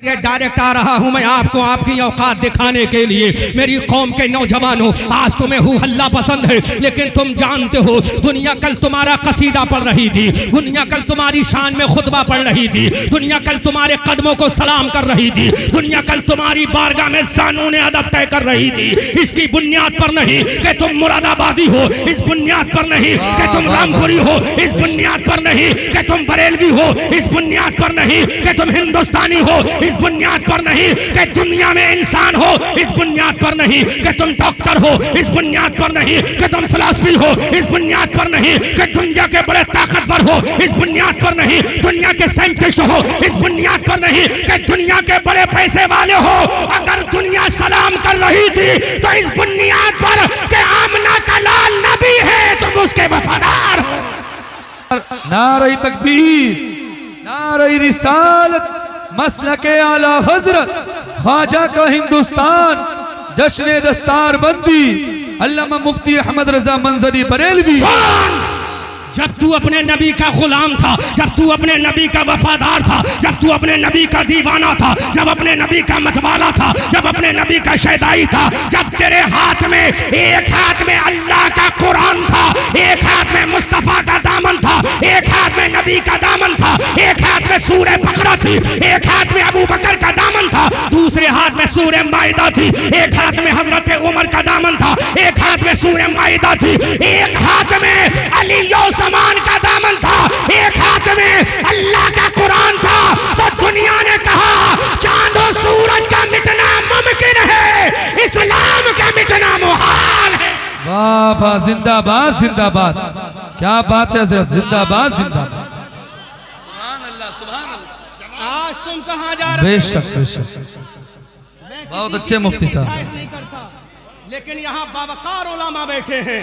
ये डायरेक्ट आ रहा हूं मैं आपको आपकी औकात दिखाने के लिए। मेरी कौम के नौजवानों, आज तुम्हें हु हल्ला पसंद है, लेकिन तुम जानते हो दुनिया कल तुम्हारा कसीदा पढ़ रही थी, दुनिया कल तुम्हारी शान में खुतबा पढ़ रही थी, दुनिया कल तुम्हारे कदमों को सलाम कर रही थी, दुनिया कल तुम्हारी बारगाह में ज़ानून अदब तय कर रही थी। इसकी बुनियाद पर नहीं कि तुम मुरादाबादी हो, इस बुनियाद पर नहीं कि तुम रामपुरी हो, इस बुनियाद पर नहीं कि तुम बरेलवी हो, इस बुनियाद पर नहीं कि तुम हिंदुस्तानी हो, इस बुनियाद पर नहीं कि दुनिया में इंसान हो, इस बुनियाद पर नहीं कि तुम डॉक्टर हो, इस बुनियाद पर नहीं कि तुम फिलॉसफी हो, इस बुनियाद पर नहीं कि दुनिया के बड़े ताकतवर हो, इस बुनियाद पर नहीं दुनिया के साइंटिस्ट हो, इस बुनियाद पर नहीं कि दुनिया के बड़े पैसे वाले हो। अगर दुनिया सलाम कर रही थी तो इस बुनियाद पर कि आमना का लाल नबी है, तुम उसके वफादार हो। नारे तकबीर, नारे रिसालत, मसलके आला हजरत, ख्वाजा का हिंदुस्तान, जश्न दस्तार बंदी, अल्लामा मुफ्ती अहमद रजा मंजरी बरेलवी। जब तू अपने नबी का गुलाम था, जब तू अपने नबी का वफादार था, जब तू अपने नबी का दीवाना था, जब अपने नबी का मतवाला था, जब अपने नबी का शैदाई था, जब तेरे हाथ में एक हाथ में अल्लाह का कुरान था, एक हाथ में मुस्तफ़ा का दामन था, एक हाथ में नबी का दामन था, एक हाथ में सूरह बकरा थी, एक हाथ में अबू बकर का दामन था, दूसरे हाथ में सूरह माइदा थी, एक हाथ में हजरत उमर का दामन था, एक हाथ में सूरह माइदा थी, एक हाथ में अली समान का दामन था, एक हाथ में अल्लाह का कुरान था। तो दुनिया ने कहा चांद और सूरज का मिटना मुमकिन है, इस्लाम का मिटना मुहाल है। वाह वाह, जिंदाबाद जिंदाबाद, क्या बात है हजरत, जिंदाबाद जिंदाबाद, सुभान अल्लाह सुभान अल्लाह। आज तुम कहां जा रहे हो? बेशक बेशक, बहुत अच्छे मुफ्ती साहब। लेकिन यहाँ बावकार उलामा बैठे हैं,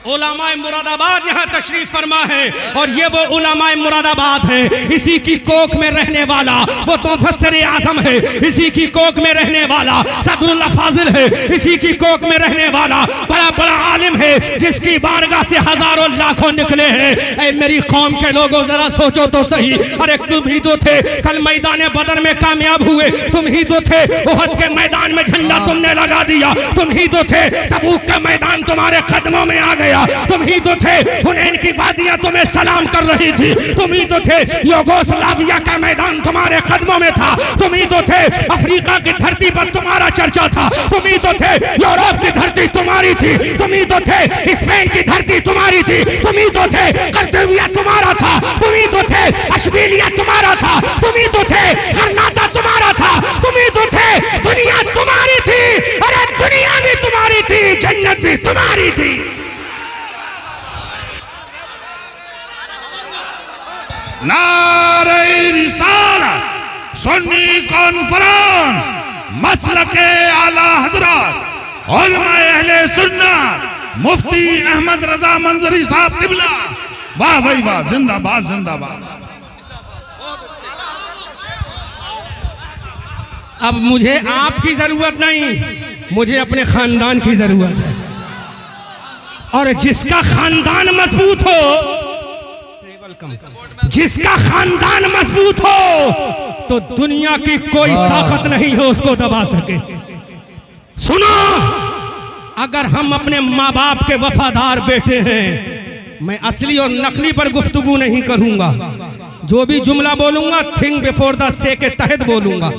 उलामाए मुरादाबाद यहाँ तशरीफ फरमा है, और ये वो उलामाए मुरादाबाद है। इसी की कोख में रहने वाला वो मुफस्सिर आज़म है, इसी की कोख में रहने वाला सदरुल्लाह फाजिल है, इसी की कोख में रहने वाला बड़ा बड़ा आलिम है, जिसकी बारगाह से हजारों लाखों निकले हैं। ऐ मेरी कौम के लोगों, जरा सोचो तो सही। अरे तुम ही तो थे कल मैदान बदर में कामयाब हुए, तुम ही तो थे उहद के मैदान में झंडा तुमने लगा दिया, तुम ही तो थे तबूक का मैदान तुम्हारे कदमों में आ गया, तुम ही तो थे हुनैन की वादियां तुम्हें सलाम कर रही थी, तुम ही तो थे यूगोस्लाविया का मैदान तुम्हारे कदमों में था, तुम ही तो थे अफ्रीका की धरती पर तुम्हारा चर्चा था, तुम ही तो थे यूरोप की धरती तुम्हारी थी, तुम ही तो थे स्पेन की धरती तुम्हारी थी, तुम ही तो थे कर्तव्य तुम्हारा था, तुम ही तो थे अशबीलिया तुम्हारा था, तुम ही तो थे गरनाता तुम्हारा था, तुम ही तो थे दुनिया तुम्हारी थी। अरे दुनिया भी तुम्हारी थी, जन्नत भी तुम्हारी थी। नारे रिसालत, सुन्नी कॉन्फ्रेंस, मसलके आला हजरत, उलमाए अहले सुन्नत, मुफ्ती अहमद रजा मंजरी साहब किबला। वाह भाई वाह, जिंदाबाद जिंदाबाद। अब मुझे आपकी जरूरत नहीं, मुझे अपने खानदान की जरूरत है, और जिसका खानदान मजबूत हो, जिसका खानदान मजबूत हो, तो दुनिया की कोई ताकत नहीं हो उसको दबा सके। सुनो, अगर हम अपने माँ बाप के वफादार बेटे हैं, मैं असली और नकली पर गुफ्तगू नहीं करूंगा, जो भी जुमला बोलूंगा थिंक बिफोर द से के तहत बोलूंगा,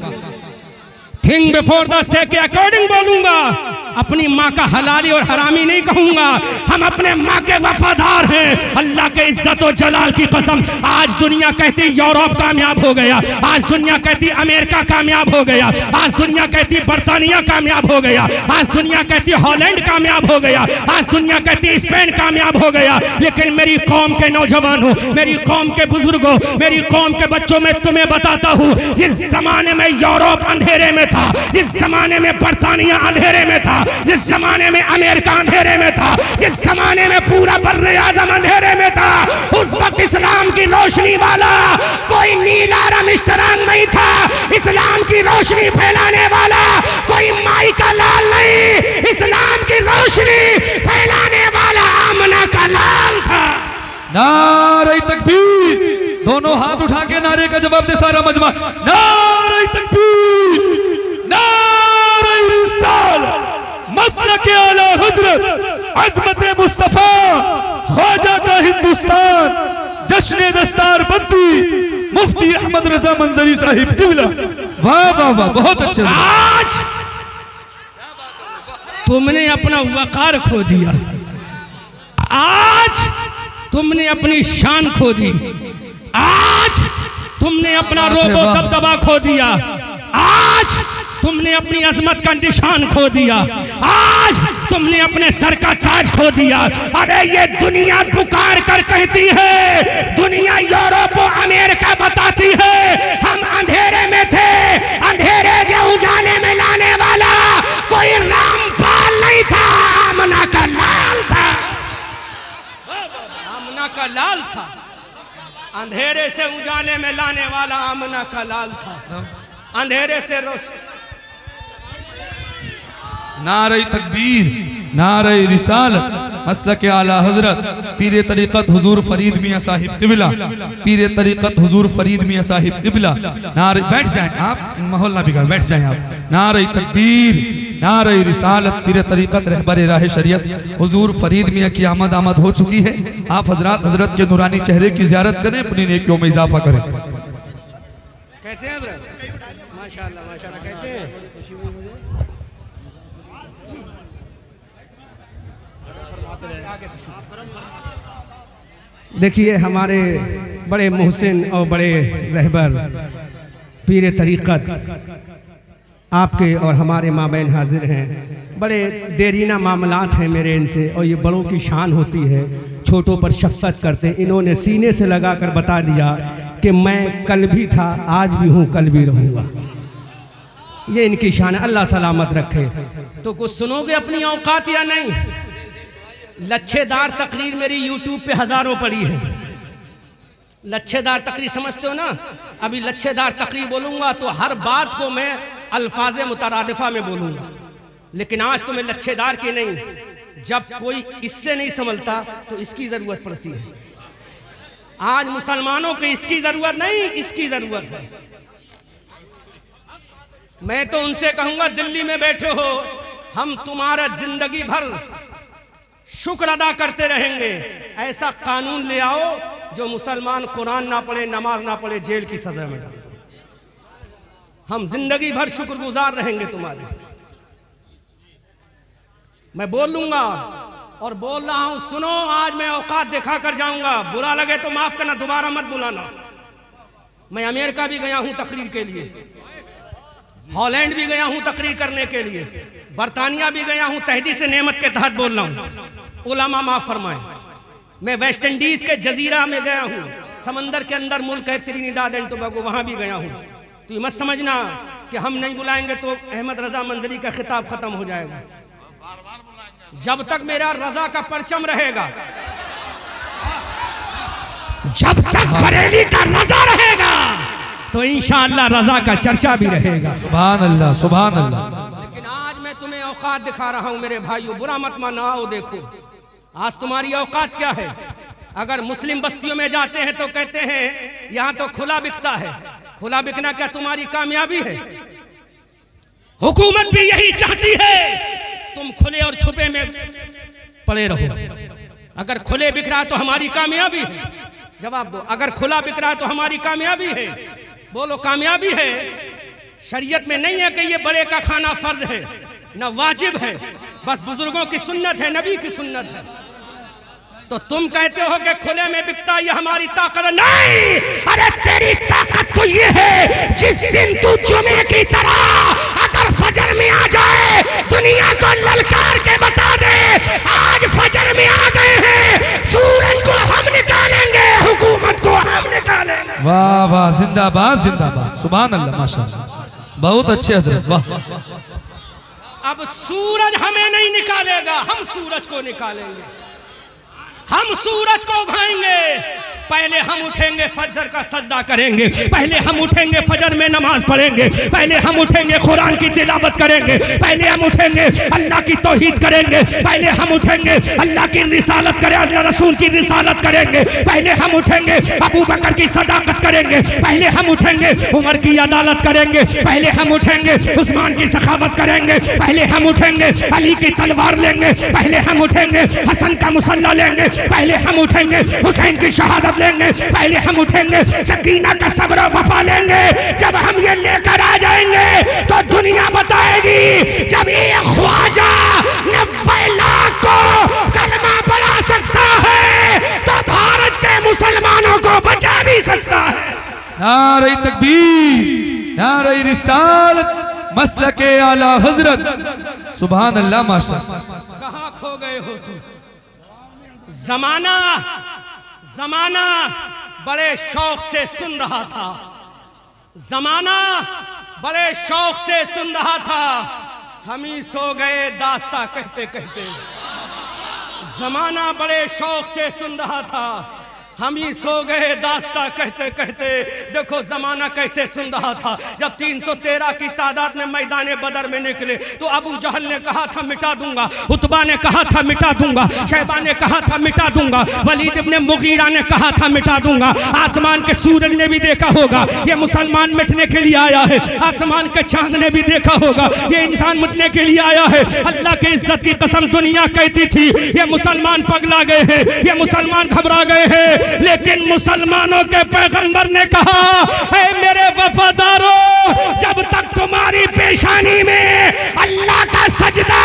थिंक बिफोर द से के अकॉर्डिंग बोलूंगा, अपनी माँ का हलाली और हरामी नहीं कहूंगा। हम अपने माँ के वफादार हैं, अल्लाह के इज्जत और जलाल की कसम। आज दुनिया कहती यूरोप कामयाब हो गया, आज दुनिया कहती अमेरिका कामयाब हो गया, आज दुनिया कहती बर्तानिया कामयाब हो गया, आज दुनिया कहती हॉलैंड कामयाब हो गया, आज दुनिया कहती स्पेन कामयाब हो गया। लेकिन मेरी कौम के नौजवानों, मेरी कौम के बुजुर्गों, मेरी कौम के बच्चों, में तुम्हें बताता हूँ, जिस जमाने में यूरोप अंधेरे में था, जिस जमाने में बर्तानिया अंधेरे में था, जिस जमाने में अमेरिका अंधेरे में था, जिस जमाने में पूरा बर्रे आजम अंधेरे में था, उस वक्त इस्लाम की रोशनी वाला कोई नीला रमिश्तरंग नहीं था, इस्लाम की रोशनी फैलाने वाला कोई माई का लाल नहीं, इस्लाम की रोशनी फैलाने वाला आमना का लाल था। नारे तकबीर, दोनों हाथ उठा के नारे का जवाब दे सारा मजमा, नारे तकबीर। रजा मंजरी साहिब किबला। वाह वाह वाह, बहुत अच्छे। आज तुमने अपना वकार खो दिया, आज तुमने अपनी शान खो दी, आज तुमने अपना रोबो दबदबा खो दिया, आज तुमने अपनी अजमत का निशान खो दिया, आज तुमने अपने सर का ताज खो दिया। अरे ये दुनिया पुकार कर कहती है, दुनिया यूरोप और अमेरिका बताती है हम अंधेरे में थे, अंधेरे के उजाले में लाने वाला कोई रामपाल नहीं था, आमना का लाल था, आमना का लाल था। अंधेरे से उजाले में लाने वाला आमना का लाल था, अंधेरे से रोशनी। नारे तकबीर, नारे रिसालत, मसलक आला हजरत पीर तरीक़त हुजूर फरीद मियाँ साहिब किबला, पीर तरीक़त हुजूर फरीद मियाँ साहिब किबला। नारे, बैठ जाएं आप, माहौल ना बिगाड़, बैठ जाएं आप। नारे तकबीर, नारे रिसालत, पीर तरीक़त रहबर राह शरीयत हुजूर फरीद मियाँ की आमद हो चुकी है। आप हजरत के नूरानी चेहरे की ज़ियारत करें, अपनी नेकियों में इजाफा करें। कैसे हैं माशाअल्लाह माशाअल्लाह, कैसे हैं? देखिए हमारे बड़े मोहसिन और बड़े रहबर पीर तरीक़त आपके और हमारे माबैन हाजिर हैं। बड़े देरीना मामलात हैं मेरे इनसे, और ये बड़ों की शान होती है, छोटों पर शफ़क़त करते हैं। इन्होंने सीने से लगा कर बता दिया कि मैं कल भी था, आज भी हूँ, कल भी रहूँगा। ये इनकी शान है, अल्लाह सलामत रखे। तो कुछ सुनोगे अपनी औकात या नहीं? लच्छेदार तकरीर मेरी यूट्यूब पे हज़ारों पड़ी है। लच्छेदार तकरीर समझते हो ना? अभी लच्छेदार तकरीर बोलूँगा तो हर बात को मैं अल्फाज मुतरादिफा में बोलूँगा, लेकिन आज तो मैं लच्छेदार की नहीं। जब कोई इससे नहीं संभलता तो इसकी ज़रूरत पड़ती है। आज मुसलमानों को इसकी ज़रूरत नहीं, इसकी ज़रूरत है। मैं तो उनसे कहूँगा, दिल्ली में बैठे हो, हम तुम्हारा जिंदगी भर शुक्र अदा करते रहेंगे। ऐसा कानून ले आओ जो मुसलमान कुरान ना पढ़े, नमाज ना पढ़े, जेल की सजा में डाल दो। हम जिंदगी भर शुक्रगुजार रहेंगे तुम्हारे। मैं बोलूंगा और बोल रहा हूं, सुनो, आज मैं औकात दिखा कर जाऊंगा। बुरा लगे तो माफ करना, दोबारा मत बुलाना। मैं अमेरिका भी गया हूं तकरीर के लिए, हॉलैंड भी गया हूं तकरीर करने के लिए, बरतानिया भी गया हूं, तहदीस नेमत के तहत बोल रहा हूं, उलमा माफ फरमाए। मैं वेस्ट इंडीज के जजीरा में गया हूं, समंदर के अंदर मुल्क है त्रिनिदाद एंड टोबैगो, वहां भी गया हूं। तो ये मत समझना कि हम नहीं बुलाएंगे तो अहमद रजा मंजरी का खिताब खत्म हो जाएगा। जब तक मेरा रजा का परचम रहेगा, जब तक बरेली का रजा रहेगा, तो इंशाअल्लाह रजा का चर्चा भी रहेगा। सुभान अल्लाह, सुभान अल्लाह। लेकिन आज मैं तुम्हें औकात दिखा रहा हूं मेरे भाइयों, बुरा मत मानो। आओ देखो आज तुम्हारी औकात क्या है। अगर मुस्लिम बस्तियों में जाते हैं तो कहते हैं यहाँ तो खुला बिकता है। खुला बिकना क्या तुम्हारी कामयाबी है? हुकूमत भी यही चाहती है तुम खुले और छुपे में पड़े रहो। अगर खुले बिक रहा है तो हमारी कामयाबी है। जवाब दो, अगर खुला बिक रहा है तो हमारी कामयाबी है। बोलो कामयाबी है। शरीयत में नहीं है कि ये बड़े का खाना फर्ज है, न वाजिब है, बस बुजुर्गों की सुन्नत है, नबी की सुन्नत है। तो तुम कहते हो कि खुले में बिकता ये हमारी ताकत नहीं। अरे तेरी ताकत तो ये है जिस दिन तू जुमे की तरह अगर फजर में आ जाए, दुनिया को ललकार के बता दे आज फजर में आ गए हैं, सूरज को हम निकालेंगे, हुकूमत को हम निकालेंगे। वाह वाह, जिंदाबाद जिंदाबाद, सुभान अल्लाह, माशाअल्लाह, बहुत अच्छे हजरत, वाह। अब सूरज हमें नहीं निकालेगा, हम सूरज को निकालेंगे। हम सूरज को उगाएंगे। पहले हम उठेंगे, फजर का सजदा करेंगे, पहले हम उठेंगे, फजर में नमाज पढ़ेंगे, पहले हम उठेंगे, कुरान की तिलावत करेंगे, पहले हम उठेंगे, अल्लाह की तौहीद करेंगे, पहले हम उठेंगे, अल्लाह की रिसालत करें, अल्लाह रसूल की रिसालत करेंगे, पहले हम उठेंगे, अबू बकर की सदाकत करेंगे, पहले हम उठेंगे, उमर की अदालत करेंगे, पहले हम उठेंगे, उस्मान की सखावत करेंगे, पहले हम उठेंगे, अली की तलवार लेंगे, पहले हम उठेंगे, हसन का मुसल्ला लेंगे, पहले हम उठेंगे, हुसैन की शहादत शहादत लेंगे, पहले हम उठेंगे, सकीना का सब्र वफा लेंगे। जब हम ये लेकर आ जाएंगे तो दुनिया बताएगी जब ये ख्वाजा 90 लाख को कलमा पढ़ा सकता है तो भारत के मुसलमानों को बचा भी सकता है। नारे तकबीर, नारे रिसालत, मसलके आला हजरत। सुभान अल्लाह माशाअल्लाह। कहाँ खो गए हो तुम? जमाना जमाना बड़े शौक से सुन रहा था, जमाना बड़े शौक से सुन रहा था, हम ही सो गए दास्ता कहते कहते। जमाना बड़े शौक से सुन रहा था, हम ही सो गए दास्ता कहते कहते। देखो जमाना कैसे सुन रहा था। जब 313 की तादाद में मैदान बदर में निकले तो अबू जहल ने कहा था मिटा दूंगा, उतबा ने कहा था मिटा दूंगा, शैबा ने कहा था मिटा दूंगा, वलीद इब्ने मुगीरा ने कहा था मिटा दूंगा। आसमान के सूरज ने भी देखा होगा ये मुसलमान मिटने के लिए आया है, आसमान के चांद ने भी देखा होगा ये इंसान मिटने के लिए आया है। अल्लाह की इज्जत की कसम दुनिया कहती थी ये मुसलमान पगला गए हैं, ये मुसलमान घबरा गए हैं, लेकिन मुसलमानों के पैगंबर ने कहा ऐ मेरे वफादारों, जब तक तुम्हारी पेशानी में अल्लाह का सजदा,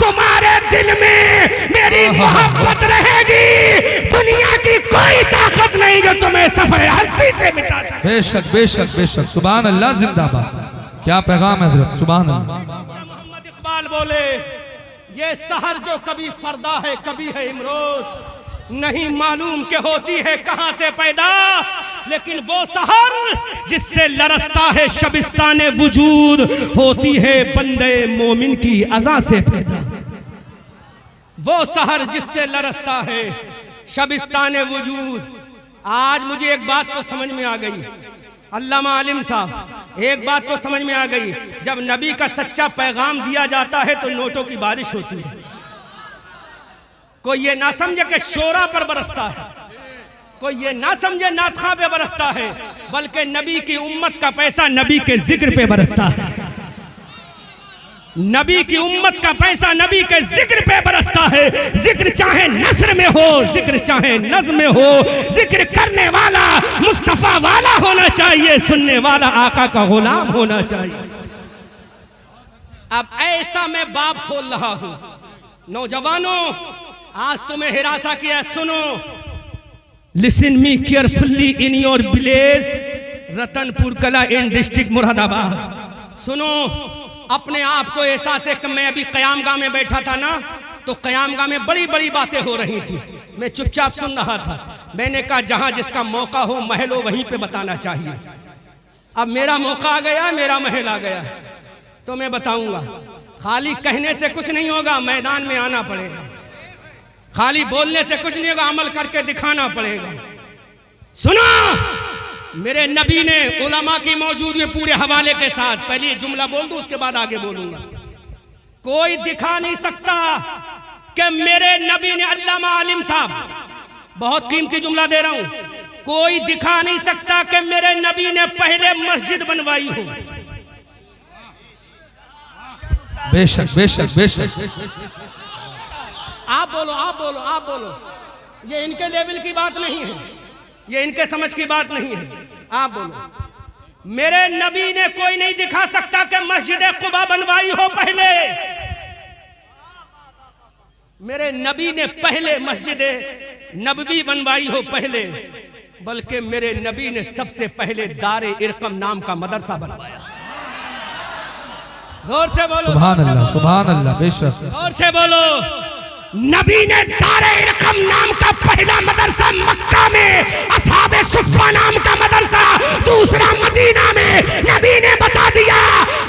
तुम्हारे दिल में मेरी मोहब्बत रहेगी, दुनिया की कोई ताकत नहीं जो तुम्हें सफर हस्ती से मिटा सके। बेशक बेशक बेशक। सुभान अल्लाह, जिंदाबाद। क्या पैगाम है हजरत, सुभान अल्लाह। मोहम्मद इकबाल बोले ये सहर जो कभी फरदा है कभी है इमरोज, नहीं मालूम के होती है कहां से पैदा, लेकिन वो सहर जिससे लरसता है शबिस्ताने वजूद, होती है बंदे मोमिन की अज़ा से पैदा। वो सहर जिससे लरसता है शबिस्ताने वजूद। आज मुझे एक बात तो समझ में आ गई, अल्लामा आलिम साहब, एक बात तो समझ में आ गई, जब नबी का सच्चा पैगाम दिया जाता है तो नोटों की बारिश होती है। कोई ये ना समझे कि शोरा पर बरसता है, कोई ये ना समझे नाथखा पे बरसता है, बल्कि नबी की उम्मत का पैसा नबी के जिक्र पे बरसता है। नबी की उम्मत का पैसा नबी के जिक्र पे बरसता है। जिक्र चाहे नस्र में हो, जिक्र चाहे नज़्म में हो, जिक्र करने वाला मुस्तफा वाला होना चाहिए, सुनने वाला आका का गुलाम होना चाहिए। अब ऐसा मैं बाप खोल रहा हूं, नौजवानों आज तुम्हें हिरासा किया, सुनो, listen me carefully in your village Ratanpur कला इन डिस्ट्रिक्ट मुरादाबाद। सुनो, अपने आप को एहसास है कि मैं अभी कयामगाह में बैठा था ना, तो कयामगाह में बड़ी बड़ी बातें हो रही थी, मैं चुपचाप सुन रहा था। मैंने कहा जहां जिसका मौका हो महल हो वहीं पे बताना चाहिए। अब मेरा मौका आ गया, मेरा महल आ गया, तो मैं बताऊंगा। खाली कहने से कुछ नहीं होगा, मैदान में आना पड़ेगा। खाली बोलने से कुछ नहीं होगा, अमल करके दिखाना पड़ेगा। सुनो, मेरे नबी ने उलमा की मौजूद में पूरे हवाले के साथ, पहले जुमला बोल दूं उसके बाद आगे बोलूंगा। कोई दिखा नहीं सकता कि मेरे नबी ने, अल्लामा आलिम साहब बहुत कीमती जुमला दे रहा हूं, कोई दिखा नहीं सकता कि मेरे नबी ने पहले मस्जिद बनवाई हो। बेशक बेशक बेशक। आप बोलो, आप बोलो, आप बोलो। ये इनके लेवल की बात नहीं है, ये इनके समझ की बात नहीं है। आप बोलो, मेरे नबी ने कोई नहीं दिखा सकता कि मस्जिद कुबा बनवाई हो पहले। मेरे नबी ने पहले मस्जिद नबवी बनवाई हो पहले, बल्कि मेरे नबी ने सबसे पहले दारे इरकम नाम का मदरसा बनवाया। जोर से बोलो, सुभान अल्लाह, सुभान अल्लाह, बेशक। जोर से बोलो, नबी ने दारे इरकम नाम का पहला मदरसा मक्का में, असहाबे सुफ़ा नाम का मदरसा दूसरा मदीना में। नबी ने बता दिया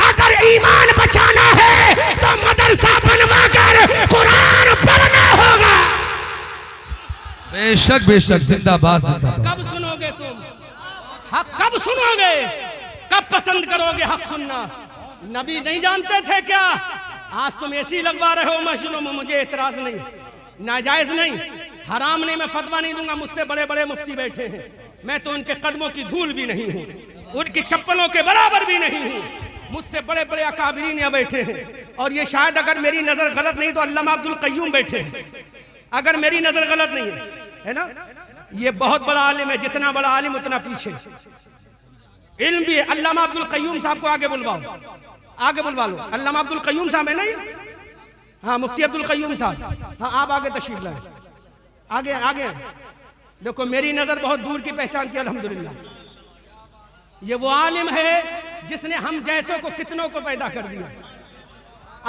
अगर ईमान बचाना है तो मदरसा बनवाकर कुरान पढ़ना होगा। बेशक बेशक, जिंदाबाद जिंदाबाद। कब सुनोगे तुम हक? कब सुनोगे? कब पसंद करोगे हक सुनना? नबी नहीं जानते थे क्या? आज तुम ऐसी लगवा रहे हो मस्जिदों में, मुझे एतराज नहीं, नाजायज नहीं, हराम नहीं, मैं फतवा नहीं दूंगा। मुझसे बड़े बड़े मुफ्ती बैठे हैं, मैं तो उनके कदमों की धूल भी नहीं हूँ, उनकी चप्पलों के बराबर भी नहीं हूँ। मुझसे बड़े बड़े अकाबिरीन यहाँ बैठे हैं, और ये शायद अगर मेरी नजर गलत नहीं तो अल्लामा अब्दुल कय्यूम बैठे हैं, अगर मेरी नजर गलत नहीं है ना, ये बहुत बड़ा आलिम है, जितना बड़ा आलिम उतना पीछे। इल्म भी है। अल्लामा अब्दुल कय्यूम साहब को आगे बुलवाओ, आगे बुलवा लो। अल्लामा अब्दुल कय्यूम साहब है ना ये? हाँ, मुफ्ती अब्दुल कय्यूम साहब। हाँ, आप आगे तशरीफ लाए, आगे आगे। देखो मेरी नजर बहुत दूर की पहचान की, अल्हम्दुलिल्लाह। ये वो आलिम है जिसने हम जैसों को कितनों को पैदा कर दिया।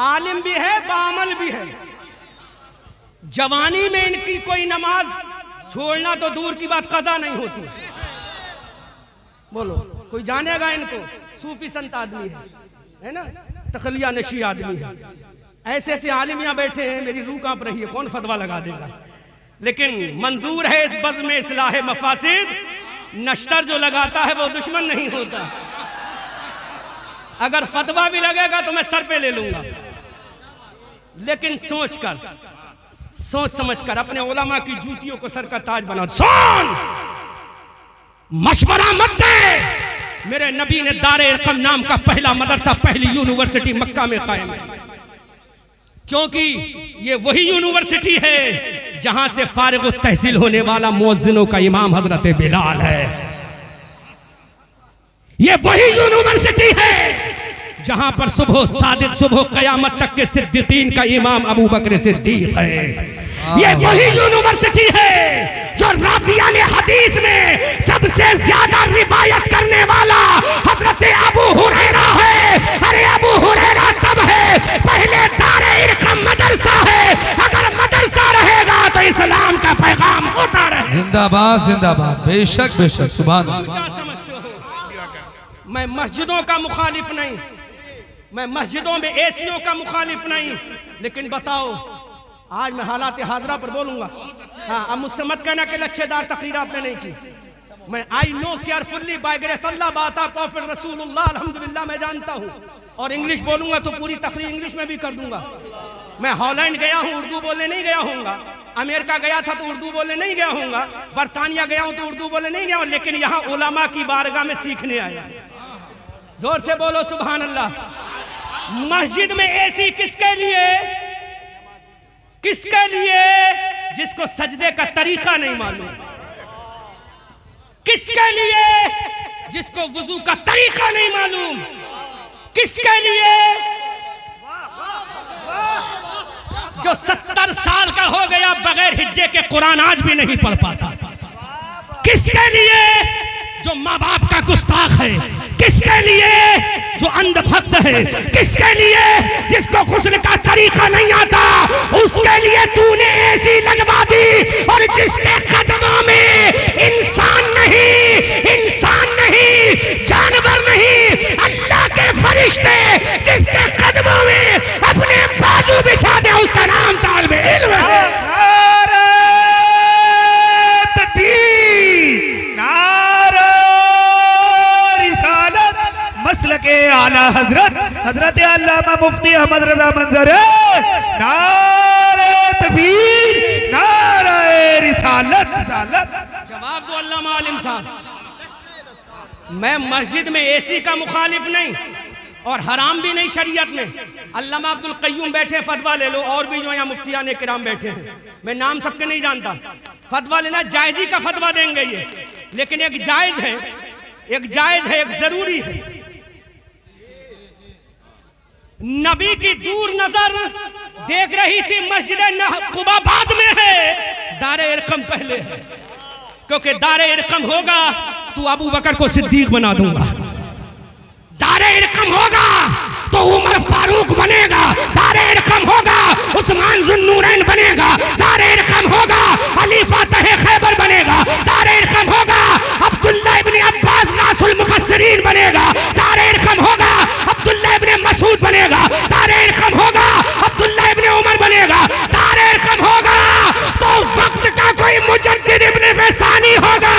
आलिम भी है, बामल भी है। जवानी में इनकी कोई नमाज छोड़ना तो दूर की बात, कज़ा नहीं होती। बोलो कोई जानेगा इनको? सूफी संत आदमी है ना, तखलिया नशी आदमी है। ऐसे ऐसे आलिम यहाँ बैठे हैं, मेरी रूह कांप रही है, कौन फतवा लगा देगा। लेकिन मंजूर है इस बज़्म में इस्लाह मफासिद, नश्तर जो लगाता है वो दुश्मन नहीं होता। अगर फतवा भी लगेगा तो मैं सर पे ले लूंगा, लेकिन सोच समझ कर अपने उलमा की जूतियों को सर का ताज बना। सुन, मशवरा मत दे। मेरे नबी ने दारे इरकम नाम का पहला मदरसा, पहली यूनिवर्सिटी मक्का में कायम की, क्योंकि ये वही यूनिवर्सिटी है जहां से फारिग तहसील होने वाला मुअज्जिनों का इमाम हजरत बिलाल है। ये वही यूनिवर्सिटी है जहां पर सुबह सादिक, सुबह कयामत तक के सिद्दीकीन का इमाम अबू बकर सिद्दीक है। ये वही यूनिवर्सिटी है जो राबिया ने हदीस में सबसे ज्यादा रिवायत करने वाला हजरत अबू हुरैरा है। अरे अबू हुरैरा तब है, पहले दारे इरकम मदरसा है। अगर मदरसा रहेगा तो इस्लाम का पैगाम होता रहे। जिंदाबाद जिंदाबाद, बेशक बेशक, सुभान अल्लाह। क्या समझते हो? मैं मस्जिदों का मुखालिफ नहीं, मैं मस्जिदों में एसियों का मुखालिफ नहीं, लेकिन बताओ आज मैं हालात हाजरा पर बोलूंगा। हाँ, अब मुझसे मत कहना कि लच्छेदार तकरीर आपने नहीं की। मैं I know carefully by grace Allah बात आप प्रॉफिट रसूलुल्लाह अल्हम्दुलिल्लाह मैं जानता हूँ, और इंग्लिश बोलूंगा तो पूरी तकरीर इंग्लिश में भी कर दूंगा। मैं हॉलैंड गया हूँ, उर्दू बोलने नहीं गया हूँगा। अमेरिका गया था तो उर्दू बोलने नहीं गया हूँगा। बरतानिया गया हूँ तो उर्दू बोलने नहीं गया हूँ, लेकिन यहाँ उलमा की बारगाह में सीखने आया। जोर से बोलो सुभान अल्लाह। मस्जिद में एसी किसके लिए? किसके लिए? जिसको सजदे का तरीका नहीं मालूम। किसके लिए? जिसको वुजू का तरीका नहीं मालूम। किसके लिए? जो 70 साल का हो गया बगैर हिज्जे के कुरान आज भी नहीं पढ़ पाता। किसके लिए? जो माँ बाप का गुस्ताख है। किसके लिए? जो अंधभक्त है। किसके लिए? जिसको गुस्ल का तरीका नहीं आता, उसके लिए तूने ऐसी लगवा दी। और जिसके कदमों में इंसान नहीं, जानवर नहीं, अल्लाह के फरिश्ते जिसके कदमों में अपने बाजू बिछा दे, उसका नाम तालिब इल्म है। मसलके आला हजरत अल्लामा मुफ्ती अहमद रजा मंजर, नारे तकबीर, नारे रिसालत। जवाब दो अल्लामा आलिम साहब। मैं मस्जिद में एसी का मुखालिफ नहीं और हराम भी नहीं शरीयत में। अल्लामा अब्दुल कय्यूम बैठे, फतवा ले लो, और भी जो यहाँ मुफ्तियाने किराम बैठे हैं, मैं नाम सबके नहीं जानता। फतवा लेना जायजी का फतवा देंगे ये, लेकिन एक जायज है, एक जरूरी है। नबी की दूर नजर देख रही थी मस्जिद कुबा बाद में है, दारे इरकम पहले है, क्योंकि दारे इरकम होगा तो अबू बकर को सिद्दीक बना दूंगा। दारे इरकम होगा तो उमर फारूक बनेगा। दारे इरकम होगा उस्मान जुन्नूरैन बनेगा। दारे इरकम होगा अली फातह खैबर बनेगा। दारे इरकम होगा अब्दुल्ला इब्न अब्बास रासुल मुफस्सिरीन बनेगा। दारे इरकम होगा अब्दुल्ला इब्न मसूद बनेगा। दारे इरकम होगा अब्दुल्ला इब्न उमर बनेगा। दारे इरकम होगा तो वक्त का कोई मुजद्दिद इब्न फैसानी होगा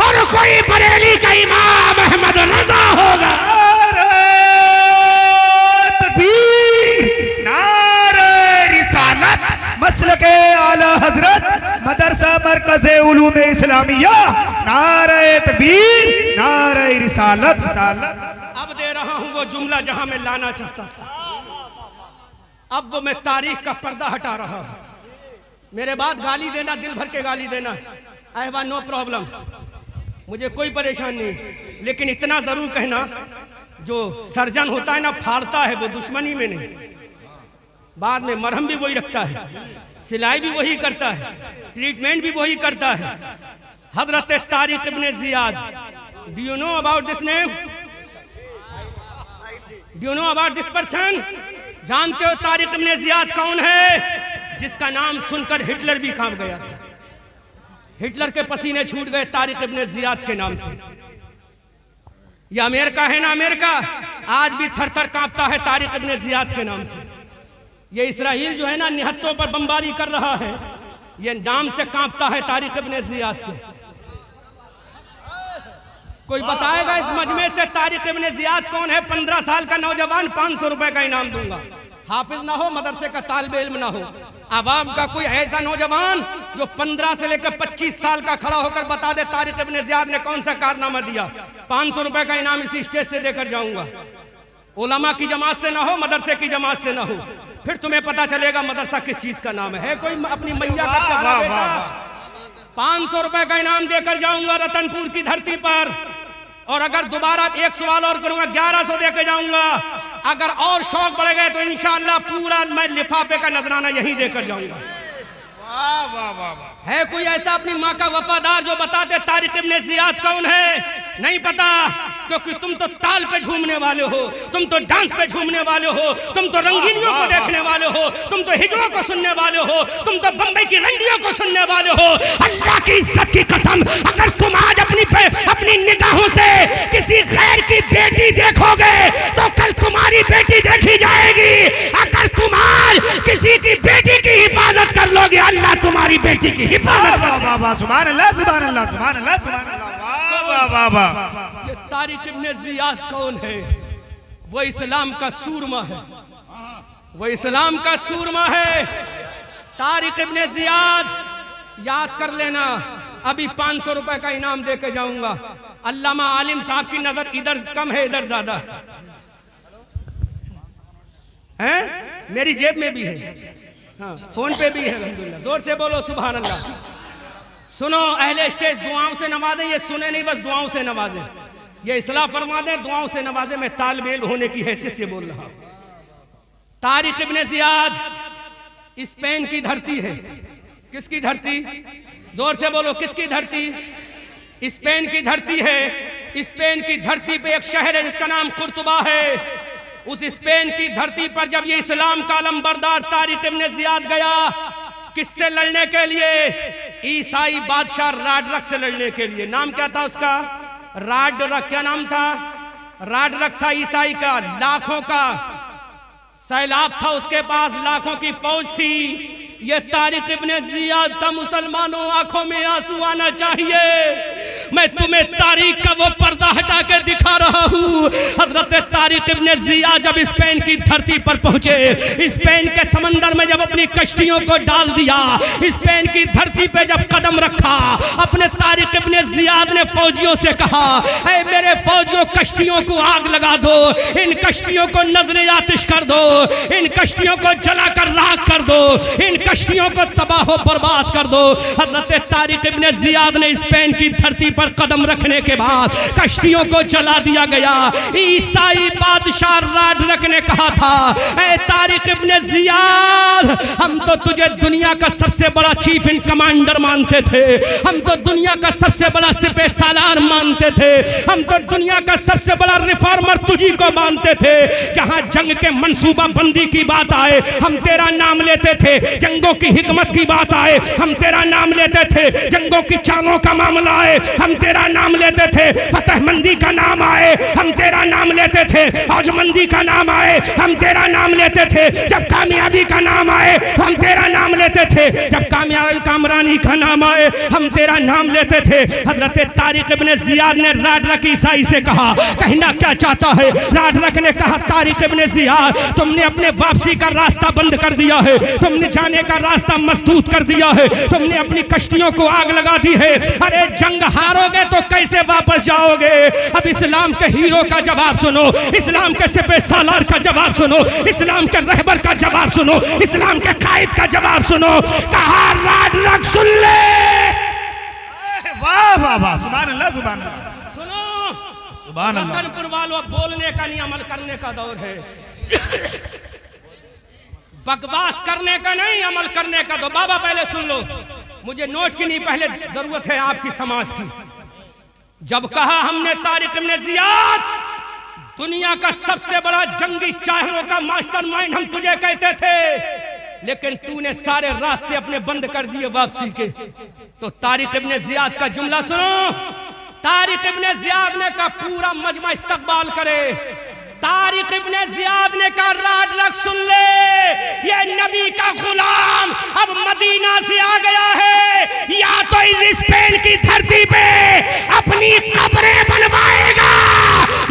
और कोई बरेली का इमाम अहमद रजा होगा। मसलके आला हजरत मदरसा मरकज़े उलूम इस्लामिया, नारे तकबीर, नारे रिसालत। अब दे रहा हूं वो जुमला जहां मैं लाना चाहता था। अब वो मैं तारीख का पर्दा हटा रहा हूं। मेरे बाद गाली देना, दिल भर के गाली देना, आई हैव नो प्रॉब्लम, मुझे कोई परेशानी नहीं, लेकिन इतना जरूर कहना, जो सर्जन होता है ना फाड़ता है वो दुश्मनी में नहीं, बाद में मरहम भी वही रखता है, सिलाई भी वही करता है, ट्रीटमेंट भी वही करता है। हजरत Tariq ibn Ziyad, do you know about this name? Do you know about this person? जानते हो तारिक इब्ने जियाद कौन है? जिसका नाम सुनकर हिटलर भी कांप गया था। हिटलर के पसीने छूट गए तारिक इब्ने जियाद के नाम से। ये अमेरिका है ना, अमेरिका आज भी थर थर कांपता है तारिक इब्ने जियाद के नाम से। ये इसराइल जो है ना निहत्तों पर बमबारी कर रहा है, ये नाम से कांपता है तारिक इब्ने जियाद के। कोई बताएगा इस मजमे से तारिक इब्ने जियाद कौन है? 15 साल का नौजवान, 500 रुपए का इनाम दूंगा। हाफिज ना हो, मदरसे का तालिब इल्म ना हो, आवाम का कोई ऐसा नौजवान जो 15 से लेकर 25 साल का खड़ा होकर बता दे तारिक इब्ने जियाद ने कौन सा कारनामा दिया, 500 रुपए का इनाम इसी स्टेज से देकर जाऊंगा। उलमा की जमात से ना हो, मदरसे की जमात से ना हो, फिर तुम्हें पता चलेगा मदरसा किस चीज का नाम है। कोई अपनी मैया का 500 रुपए का इनाम देकर जाऊंगा रतनपुर की धरती पर, और अगर दोबारा एक सवाल और करूंगा 1100 देकर जाऊंगा। अगर और शौक बढ़ गए तो इंशाअल्लाह पूरा मैं लिफाफे का नजराना यही देकर जाऊंगा। वाह वाह वाह वाह। है कोई ऐसा अपनी माँ का वफादार जो बता दे तारिक इब्ने जियाद कौन है? नहीं पता, क्योंकि तुम तो ताल पे झूमने वाले हो, तुम तो डांस पे झूमने वाले हो, तुम तो रंगीनियों को देखने वाले हो, तुम तो हिजड़ों को सुनने वाले हो, तुम तो बम्बई की रंडियों को सुनने वाले हो। अल्लाह की इज्जत की कसम, अगर तुम आज अपनी निगाहों से किसी गैर की बेटी देखोगे तो कल तुम्हारी बेटी देखी जाएगी। अगर तुम आज किसी की बेटी की हिफाजत कर लोगे, अल्लाह तुम्हारी बेटी की हिफाजत। सुभान अल्लाह, सुभान अल्लाह, सुभान अल्लाह, सुभान अल्लाह। वाह वाह वाह। ये तारिक इब्ने जियाद कौन है? वो इस्लाम का सूरमा है, वो इस्लाम का सूरमा है। तारिक इब्ने जियाद याद कर लेना। अभी 500 रुपए का इनाम देके जाऊंगा। अल्लामा आलिम साहब की नजर इधर कम है, इधर ज्यादा है। मेरी जेब में भी है, हाँ, फोन पे भी है अल्हम्दुलिल्लाह। जोर से बोलो सुभान अल्लाह। सुनो अहले स्टेज, दुआओं से नवाजें। ये सुने नहीं, बस दुआओं से नवाजें। ये इस्लाह फरमा दें, दुआओं से नवाजें। मैं तालिब इल्म होने की हैसियत से बोल रहा हूं। तारिक इब्ने जियाद स्पेन की धरती है। किसकी धरती? जोर से बोलो, किसकी धरती? स्पेन की धरती है। स्पेन की धरती पे एक शहर है जिसका नाम कुर्तुबा है। उस स्पेन की धरती पर जब ये इस्लाम का अलमबरदार तारिक इब्ने जियाद गया, किससे लड़ने के लिए? ईसाई बादशाह राडरक से लड़ने के लिए। नाम क्या था उसका? राडरक। क्या नाम था? राडरक था ईसाई का। लाखों का सैलाब था उसके पास, लाखों की फौज थी। ये तारिक इब्ने जियाद था। मुसलमानों, आंखों में आंसू आना चाहिए। मैं तुम्हें तारीख का वो पर्दा हटा के दिखा रहा हूँ। हजरत तारिक इब्ने जियाद जब स्पेन की धरती पर पहुंचे, स्पेन के समंदर में जब अपनी कश्तियों को डाल दिया, स्पेन की धरती पे जब कदम रखा, अपने तारिक इब्ने जियाद ने फौजियों से कहा, ऐ मेरे फौजियों, कश्तियों को आग लगा दो, इन कश्तियों को नजरे आतिश कर दो, इन कश्तियों को जलाकर राख कर दो, इन कश्तियों को तबाह बर्बाद कर दो। हजरत तारिक इब्ने जियाद ने स्पेन की धरती पर कदम रखने के बाद कश्तियों को जला दिया गया। ईसाई बादशाह राडरक ने कहा था, ऐ तारिक इब्ने जियाद, हम तो तुझे दुनिया का सबसे बड़ा चीफ इन कमांडर मानते थे, हम तो दुनिया का सबसे बड़ा सिपह सालार मानते थे, हम तो दुनिया का सबसे बड़ा रिफॉर्मर तुझी को मानते थे। जहां जंग के मंसूबा बंदी की बात आए, हम तेरा नाम लेते थे। जंगों की हिकमत की बात आए, हम तेरा नाम लेते थे। जंगों की चालों का मामला आए, हम तेरा नाम लेते थे। फतहमंदी का नाम आए, हम तेरा नाम लेते थे। औजमंदी का नाम आए, हम तेरा नाम लेते थे। जब कामयाबी का नाम आए, हम तेरा नाम लेते थे। जब कामयाबी कामरानी का नाम आए, हम तेरा नाम लेते थे। हजरत तारिक इब्ने जियाद ने राडरक ईसाई से कहा, कहना क्या चाहता है? राडरक ने कहा, तारिक इब्ने जियाद, तुमने अपने वापसी का रास्ता बंद कर दिया है, तुमने जाने का रास्ता मसदूद कर दिया है, तुमने अपनी कश्तियों को आग लगा दी है। अरे जंग हारोगे तो कैसे वापस जाओगे? अब इस्लाम के हीरो का जवाब सुनो, इस्लाम के सिपह सालार का जवाब सुनो, इस्लाम के रहबर का जवाब सुनो, इस्लाम के कायद का जवाब सुनो। कहा राडरक सुन ले, वाह वाह वाह, सुभान अल्लाह सुभान अल्लाह। सुनो सुभान अल्लाह। रतनपुर वालों, बोलने का नहीं अमल करने का दौर है। बकवास करने का नहीं, अमल करने का। तो बाबा पहले सुन लो, मुझे नोट की नहीं, पहले जरूरत है आपकी समाज की। जब कहा हमने तारिक इब्ने जियाद दुनिया का सबसे बड़ा जंगी चाहरों का मास्टरमाइंड हम तुझे कहते थे, लेकिन तूने सारे रास्ते अपने बंद कर दिए वापसी के। तो तारिक इब्ने जियाद का जुमला सुनो। तारिक इब्ने जियाद ने कहा पूरा मजमा इस्तकबाल करे। तारिक इब्ने जियाद ने कहा राड रख, सुन ले, ये नबी का गुलाम अब मदीना से आ गया है, या तो इस स्पेन की धरती पे अपनी कब्रें बनवाएगा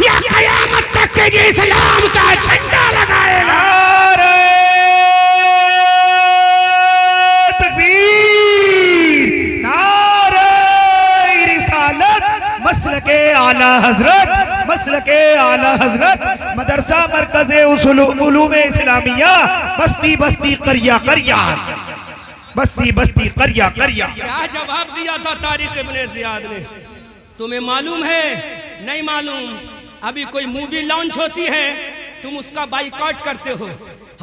या कयामत तक के लिए इस्लाम का झंडा लगाएगा। मसलके आला हजरत, मसलके आला हजरत, मदरसा मरकज़े उलूम इस्लामिया, बस्ती बस्ती करिया करिया, बस्ती बस्ती करिया करिया। क्या जवाब दिया था तारिक इब्ने जियाद ने? तुम्हें मालूम है? नहीं मालूम। अभी कोई मूवी लॉन्च होती है, तुम उसका बाइकआउट करते हो,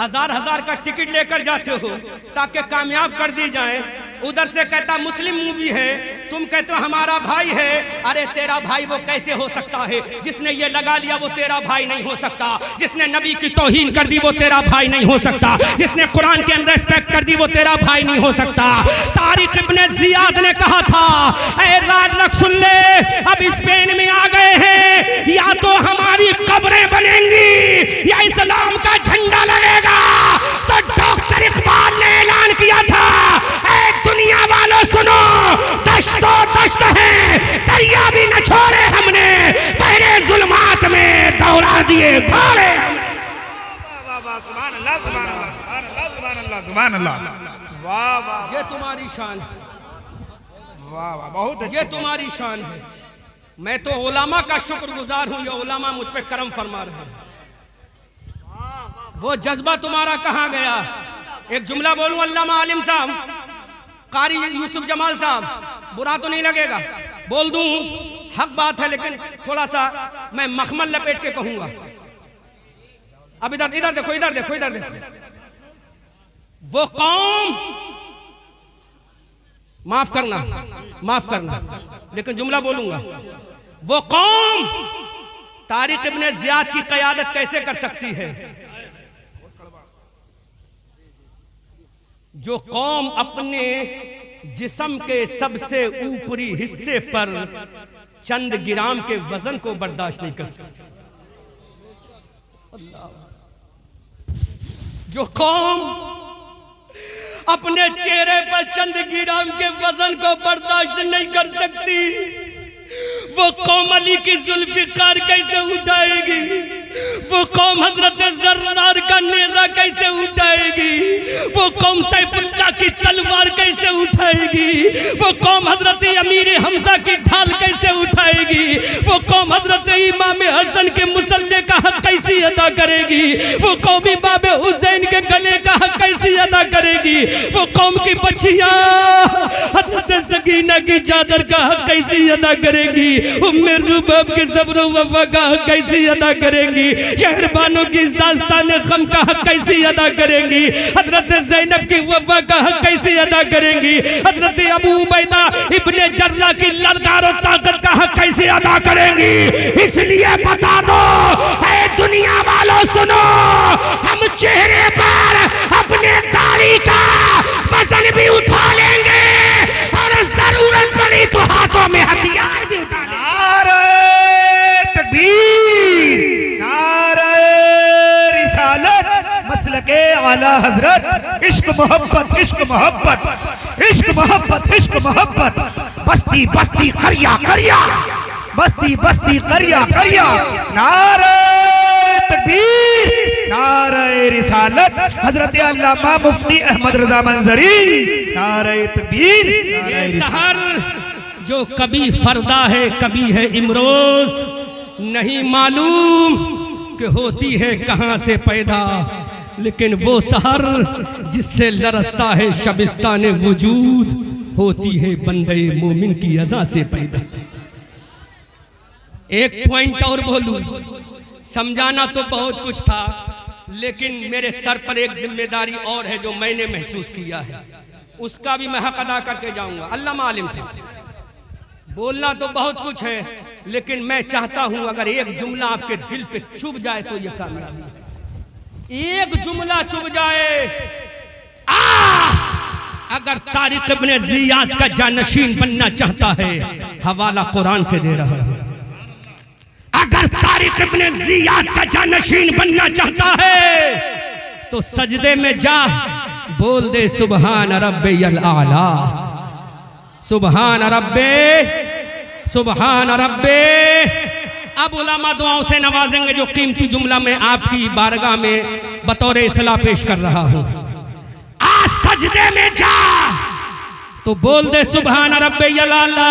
हजार हजार का टिकट लेकर जाते हो ताकि कामयाब कर दी जाए। उधर से कहता मुस्लिम मूवी है, तुम कहते हो हमारा भाई है। अरे तेरा भाई वो कैसे हो सकता है? जिसने ये लगा लिया वो तेरा भाई नहीं हो सकता। जिसने नबी की तौहीन कर दी वो तेरा भाई नहीं हो सकता। जिसने कुरान के अंदर रिस्पेक्ट कर दी वो तेरा भाई नहीं हो सकता। तारिक इब्ने जियाद ने कहा था, ऐ राड रख, सुन ले, अब स्पेन में आ गए हैं, या तो हमारी कब्रें बनेंगी या इस्लाम का झंडा लगेगा। तो डॉक्टर इकबाल ने ऐलान किया था, दुनिया वालों सुनो, दश्तो दश्त है, दरिया भी न छोड़े हमने, पहले जुल्मात में दौड़ा दिए घोड़े। सुभान अल्लाह सुभान अल्लाह सुभान अल्लाह सुभान अल्लाह। वाह वाह, ये तुम्हारी शान, वाह वाह, बहुत ये तुम्हारी शान है। मैं तो उलामा का शुक्रगुजार हूं, ये उलामा मुझ पे करम फरमा रहे हैं। वो जज्बा तुम्हारा कहां गया? एक जुमला बोलूं, अल्लामा आलिम साहब, कारी यूसुफ जमाल साहब, बुरा तो नहीं लगेगा? बोल दूं, हक बात है, लेकिन थोड़ा सा मैं मखमल लपेट के कहूंगा। अब इधर इधर देखो, इधर देखो, इधर देखो। वो कौम, माफ करना, लेकिन जुमला बोलूंगा, वो कौम तारिक इब्ने जियाद की क़यादत कैसे कर सकती है? जो कौम अपने जिस्म के सबसे ऊपरी हिस्से पर चंद ग्राम के वजन को बर्दाश्त नहीं कर सकती। जो कौम अपने चेहरे पर चंद ग्राम के वजन को बर्दाश्त नहीं कर सकती, वो कौम अली की जुल्फिकार कैसे उठाएगी? वो कौम हजरत जर्रार का नेजा कैसे उठाएगी? वो कौम सैफुल्लाह की तलवार कैसे उठाएगी? वो कौम हजरत अमीर हमजा की ढाल कैसे उठाएगी? वो कौम हजरत इमाम हसन के मुसल्ले का हक कैसे अदा करेगी? वो कौम इमाम हुसैन के गले का हक कैसे अदा करेगी? वो कौम की बच्चियां हजरत सकीना की चादर का हक कैसे अदा करेगी? उम्मे रुबाब के सब्र वफा का हक कैसे अदा करेंगी? शहरबानों की इस दास्तान गम का हक कैसे अदा करेंगी? हजरत ज़ैनब की वफा का हक कैसे अदा करेंगी? हजरत अबू उबैदा इब्ने जर्राह की ललकार और ताकत का हक कैसे अदा करेंगी? इसलिए बता दो, ऐ दुनिया वालों सुनो, हम चेहरे पर अपने दाढ़ी का वजन भी उठा लेंगे और जरूरत पड़ी तो हाथों में हथियार भी उठा लेंगे। नारे तकबीर, नारे रिसालत, मसलके आला हजरत, इश्क मोहब्बत, इश्क मोहब्बत, इश्क मोहब्बत, इश्क मोहब्बत, बस्ती बस्ती करिया करिया, बस्ती बस्ती करिया करिया। नारे तकबीर, नारे रिसालत, हजरत अल्लामा मुफ्ती अहमद रजा मंजरी, नारे तकबीर। ये शहर जो कभी फरदा है कभी है इमरोज, नहीं मालूम कि होती है कहां से पैदा, लेकिन वो शहर जिससे लरसता है शबिस्तान वजूद, होती है बंदे मोमिन की अज़ा से पैदा। एक पॉइंट और बोलूं, समझाना तो बहुत कुछ था, लेकिन मेरे सर पर एक जिम्मेदारी और है जो मैंने महसूस किया है, उसका भी मैं हक अदा करके जाऊंगा। अल्लाह मालिम से बोलना तो बहुत कुछ है, लेकिन मैं चाहता हूं अगर एक जुमला आपके दिल पे चुभ जाए तो ये कामयाबी है। एक जुमला चुभ जाए, अगर तारिक इब्ने ज़ियाद का जानशीन बनना चाहता है, हवाला कुरान से दे रहा है। अगर तारिक इब्ने ज़ियाद का जानशीन बनना चाहता है तो सजदे में जा, बोल दे सुबहान रब्बियल आला, सुबहान रब्बे, सुबहान रब्बे। अब उलमा दुआओं से नवाजेंगे जो कीमती जुमला मैं आपकी बारगाह में बतौर इस्लाह पेश कर रहा हूं। आज सजदे में जा तो बोल दे सुबहान रब्बियल आला,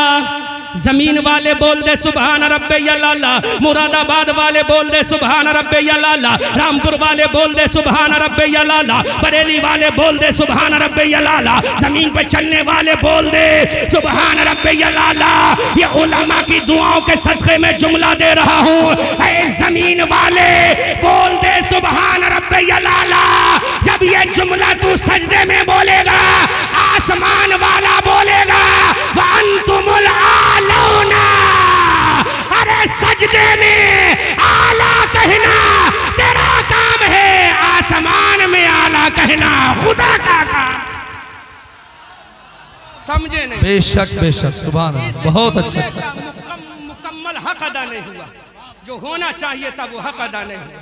जमीन वाले बोल दे सुबहान रब्बियल आला, मुरादाबाद वाले बोल दे सुबहान रब्बियल आला, रामपुर वाले बोल दे सुबहान रब्बियल आला, बरेली वाले बोल दे सुबहान रब्बियल आला, जमीन पे चलने वाले बोल दे सुबहान रब्बियल आला। ये उलमा की दुआओं के सदक़े में जुमला दे रहा हूँ। ऐ जमीन वाले बोल दे सुबहान रब्बियल आला। जब ये जुमला तू सजदे में बोलेगा, आसमान वाला बोलेगा व अंतुमुल आलौना। अरे सजदे में आला कहना तेरा काम है, आसमान में आला कहना खुदा का काम। समझे नहीं? बेशक बेशक, सुभान अल्लाह, बहुत अच्छा। मुकम्मल हक अदा नहीं हुआ, जो होना चाहिए था वो हक अदा नहीं हुआ।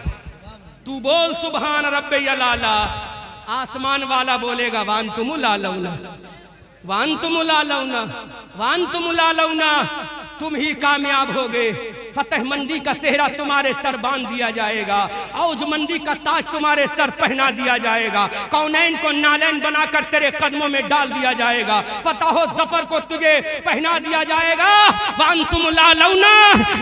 तू बोल सुबहान रब्बियल आला, आसमान वाला बोलेगा वांतुमुल आलौना, वांतुमुल आलौना, वांतुमुल आलौना। तुम ही कामयाब होगे, फतहमंदी का सेहरा तुम्हारे सर बांध दिया जाएगा, औजमंदी का ताज तुम्हारे सर पहना दिया जाएगा, कौनैन को नालैन बनाकर तेरे कदमों में डाल दिया जाएगा, फतह जफर को तुझे पहना दिया जाएगा। वांतुमुल आलौना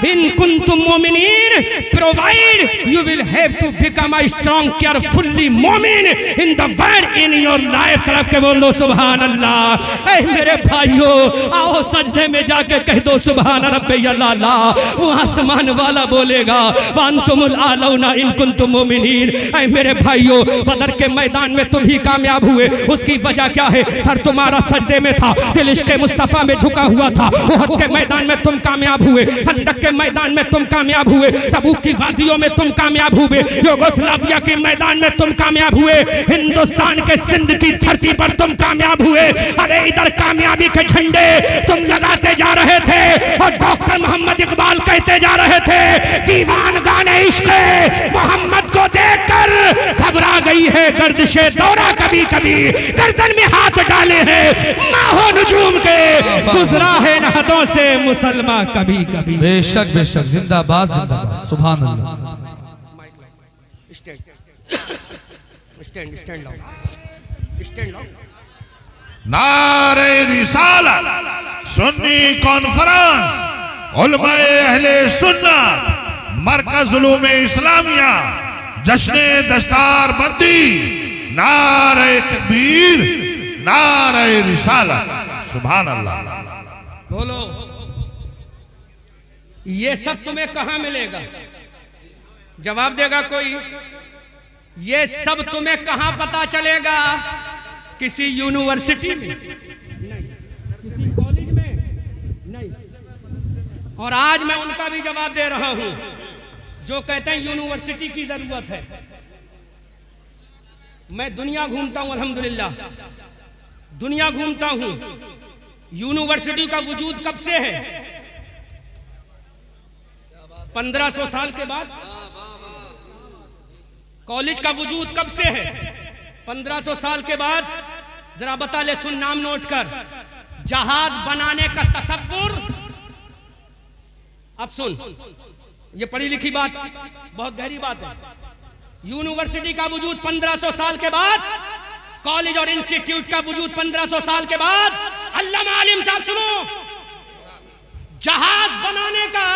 इन कुंतुम मोमिनीन, provide you will have to become a strong carefully मोमिन in the world in your life. तरफ के बोल दो सुभान अल्लाह। ऐ मेरे भाइयों, आओ सजदे में जाके कह दो सुभान रब्बियल आला। वो आसमान वाला बोलेगा वांतुमुल आलौना इन कुंतुम मोमिनीन। ऐ मेरे भाइयों, बदर के मैदान में तुम ही कामयाब हुए, उसकी वजह क्या है? सर तुम्हारा सजदे में था, दिल इश्क़े मुस्तफ़ा में झुका हुआ था। उहद के मैदान में तुम कामयाब हुए, खंदक के मैदान में तुम कामयाब हुए, तबूक की वादियों में तुम कामयाब हुए, युगोस्लाविया के मैदान में तुम कामयाब हुए, हिंदुस्तान के सिंध की धरती पर तुम कामयाब हुए। अरे इधर कामयाबी के झंडे तुम लगाते जा रहे थे और डॉक्टर मोहम्मद इकबाल कहते जा रहे थे, दीवान गाने इश्क़ मोहम्मद को देखकर घबरा गई है गर्दिशे दौरा, कभी कभी गर्दन में हाथ डाले हैं माहो नजूम के, गुजरा है नहदों से मुसलमान कभी कभी। बेशक बेशक, जिंदाबाद जिंदाबाद, सुभान अल्लाह। स्टैंड स्टैंड लाओ, स्टैंड लाओ। नारे रिसालत, सुन्नी कॉन्फ्रेंस, उलमाए अहले सुन्नत, मरकज उलूम इस्लामिया, जश्ने दस्तार बंदी, नारे तकबीर, नारे रिसालत, सुभान अल्लाह। बोलो, ये सब तुम्हें कहां मिलेगा? जवाब देगा कोई? ये सब तुम्हें कहां पता चलेगा? किसी यूनिवर्सिटी में नहीं, किसी कॉलेज में नहीं। और आज मैं उनका भी जवाब दे रहा हूं जो कहते हैं यूनिवर्सिटी की जरूरत है। मैं दुनिया घूमता हूं, अल्हम्दुलिल्लाह दुनिया घूमता हूं। यूनिवर्सिटी का वजूद कब से है? 1500 साल के बाद। कॉलेज का वजूद कब से है? 1500 साल के बाद। जरा बता ले, सुन, नाम नोट कर। जहाज बनाने का तसव्वुर, अब सुन, ये पढ़ी लिखी बात, बहुत गहरी बात है। यूनिवर्सिटी का वजूद 1500 साल के बाद, कॉलेज और इंस्टीट्यूट का वजूद 1500 साल के बाद। अल्लामा आलिम साहब सुनो, जहाज बनाने का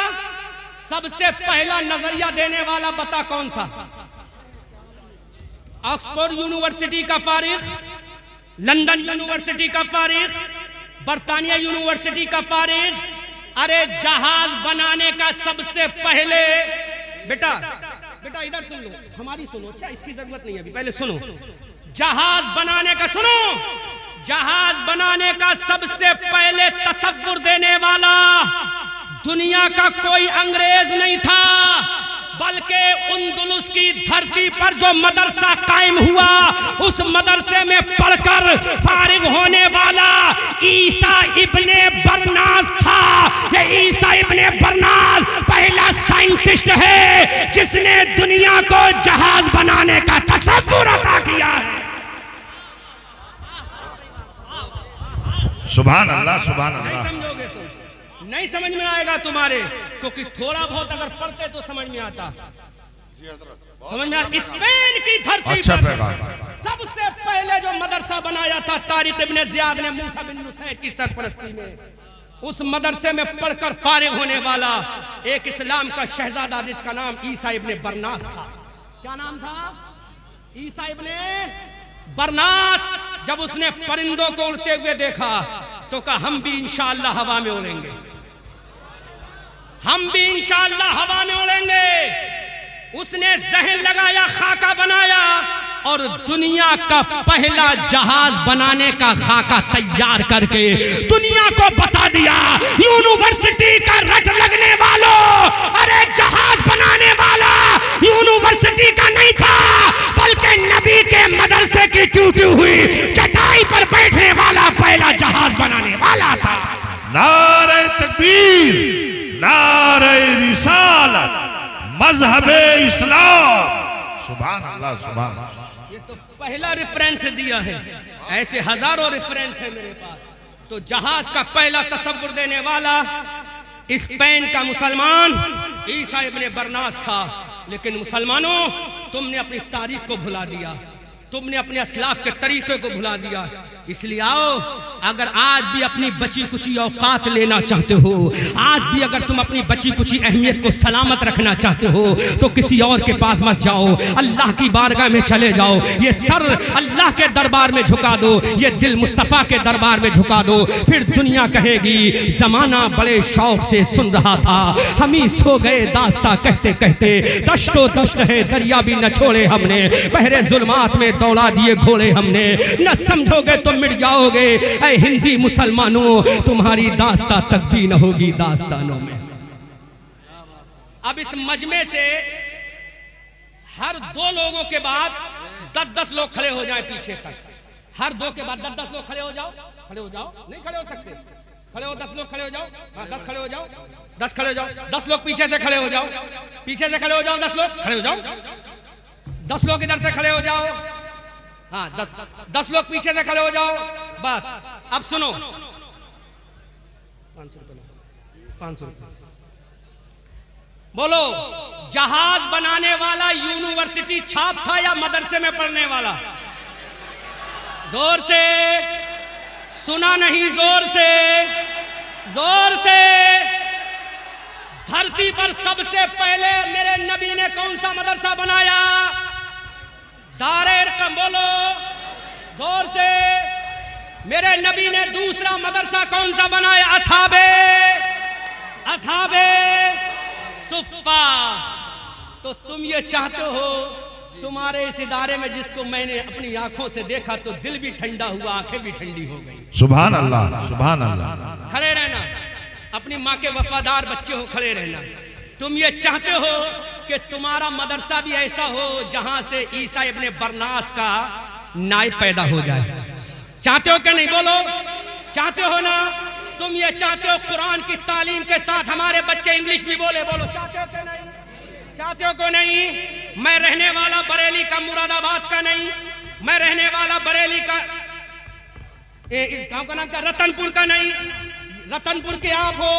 सबसे पहला नजरिया देने वाला बता कौन था? ऑक्सफोर्ड यूनिवर्सिटी का फारिग, लंदन यूनिवर्सिटी का फारिग, बर्तानिया यूनिवर्सिटी का फारिग, अरे जहाज बनाने का सबसे पहले, बेटा बेटा इधर सुन लो, हमारी सुनो, अच्छा इसकी जरूरत नहीं है अभी, पहले सुनो। जहाज बनाने का सुनो, जहाज बनाने का सबसे पहले तसव्वुर देने वाला दुनिया का कोई अंग्रेज नहीं था, बल्कि उंदुलुस की धरती पर जो मदरसा कायम हुआ, उस मदरसे में पढ़कर फारिग होने वाला ईसा इब्ने बरनास था। ये ईसा इब्ने बरनास पहला साइंटिस्ट है जिसने दुनिया को जहाज बनाने का तसव्वुर अता किया है। सुभान अल्लाह, सुभान नहीं अल्लाह। समझोगे तुम, नहीं समझ में आएगा तुम्हारे, क्योंकि थोड़ा बहुत अगर पढ़ते तो समझ में आता। समझ में आता? स्पेन की धरती अच्छा पर पैगाम। सबसे पहले जो मदरसा बनाया था तारिक इब्ने जियाद ने मूसा बिन नुसैर की सरपरस्ती में, उस मदरसे में पढ़कर फारिग होने वाला एक इस्लाम का शहजादा जिसका नाम ईसा इब्ने बरनास था। क्या नाम था? ईसा इब्ने बरनास। जब उसने परिंदों को उड़ते हुए देखा तो कहा हम भी इंशाअल्लाह हवा में उड़ेंगे, हम भी इंशाअल्लाह हवा में उड़ेंगे। उसने जहन लगाया, खाका बनाया और दुनिया का पहला जहाज बनाने का खाका तैयार करके दुनिया को बता दिया। यूनिवर्सिटी का रट लगने वालों, अरे जहाज बनाने वाला यूनिवर्सिटी का नहीं था, बल्कि नबी के मदरसे की टूटी हुई चटाई पर बैठने वाला पहला जहाज बनाने वाला था। नारे तकबीर, नारे रिसालत, मजहबे इस्लाम। सुभान अल्लाह, सुभान अल्लाह। ये तो पहला रेफरेंस दिया है, ऐसे हजारों रेफरेंस है मेरे पास। तो जहाज का पहला तसव्वुर देने वाला स्पेन का मुसलमान ईसा इब्ने बरनास था। लेकिन मुसलमानों, तुमने अपनी तारीख को भुला दिया, तुमने अपने असलाफ के तरीके को भुला दिया। इसलिए आओ, अगर आज भी अपनी बची कुची औकात लेना चाहते हो, आज भी अगर तुम अपनी बची कुची अहमियत को सलामत रखना चाहते हो, तो किसी और के पास मत जाओ, अल्लाह की बारगाह में चले जाओ। ये सर अल्लाह के दरबार में झुका दो, ये दिल मुस्तफ़ा के दरबार में झुका दो। फिर दुनिया कहेगी जमाना बड़े शौक से सुन रहा था, हम ही सो गए दास्ता कहते कहते। दश्तो दश्त है दरिया भी न छोड़े हमने, बहरे जुल्मात में दौड़ा दिए घोड़े हमने। न समझोगे तो मिट जाओगे ऐ हिंदी मुसलमानों, तुम्हारी दास्ता तक भी न होगी दास्तानों में। अब इस मजमे से हर 2 लोगों के बाद 10-10 लोग खड़े हो जाएं पीछे तक। हर 2 के बाद 10-10 लोग खड़े हो जाओ, खड़े हो जाओ। नहीं खड़े हो सकते, खड़े हो 10 लोग खड़े हो जाओ। हाँ 10 खड़े हो जाओ, 10 खड़े हो जाओ। 10 लोग पीछे से खड़े हो जाओ, पीछे से खड़े हो जाओ। 10 लोग खड़े हो जाओ, 10 लोग इधर से खड़े हो जाओ। हाँ 10 लोग पीछे से खड़े हो जाओ। बस अब सुनो, 500 रुपये बोलो, जहाज बनाने वाला यूनिवर्सिटी छाप था या मदरसे में पढ़ने वाला? जोर से सुना नहीं, जोर से, जोर से। धरती पर सबसे पहले मेरे नबी ने कौन सा मदरसा बनाया? दारेर कम बोलो जोर से। मेरे नबी ने दूसरा मदरसा कौन सा बनाया? असहाबे सुफ्फा। तो तुम ये चाहते हो तुम्हारे इस इदारे में जिसको मैंने अपनी आंखों से देखा तो दिल भी ठंडा हुआ, आंखें भी ठंडी हो गई। सुभान अल्लाह, सुभान अल्लाह। खड़े रहना, अपनी माँ के वफादार बच्चे हो, खड़े रहना। तुम ये चाहते हो कि तुम्हारा मदरसा भी ऐसा हो जहां से ईसा इब्ने बरनास का नायब पैदा हो जाए। चाहते हो कि नहीं? बोलो, चाहते हो ना? तुम ये चाहते हो कुरान की तालीम के साथ हमारे बच्चे इंग्लिश भी बोले? बोलो, चाहते हो कि नहीं? चाहते हो कि नहीं? मैं रहने वाला बरेली का, मुरादाबाद का नहीं, मैं रहने वाला बरेली का, इस गांव का नाम क्या? रतनपुर का नहीं। रतनपुर के आप हो,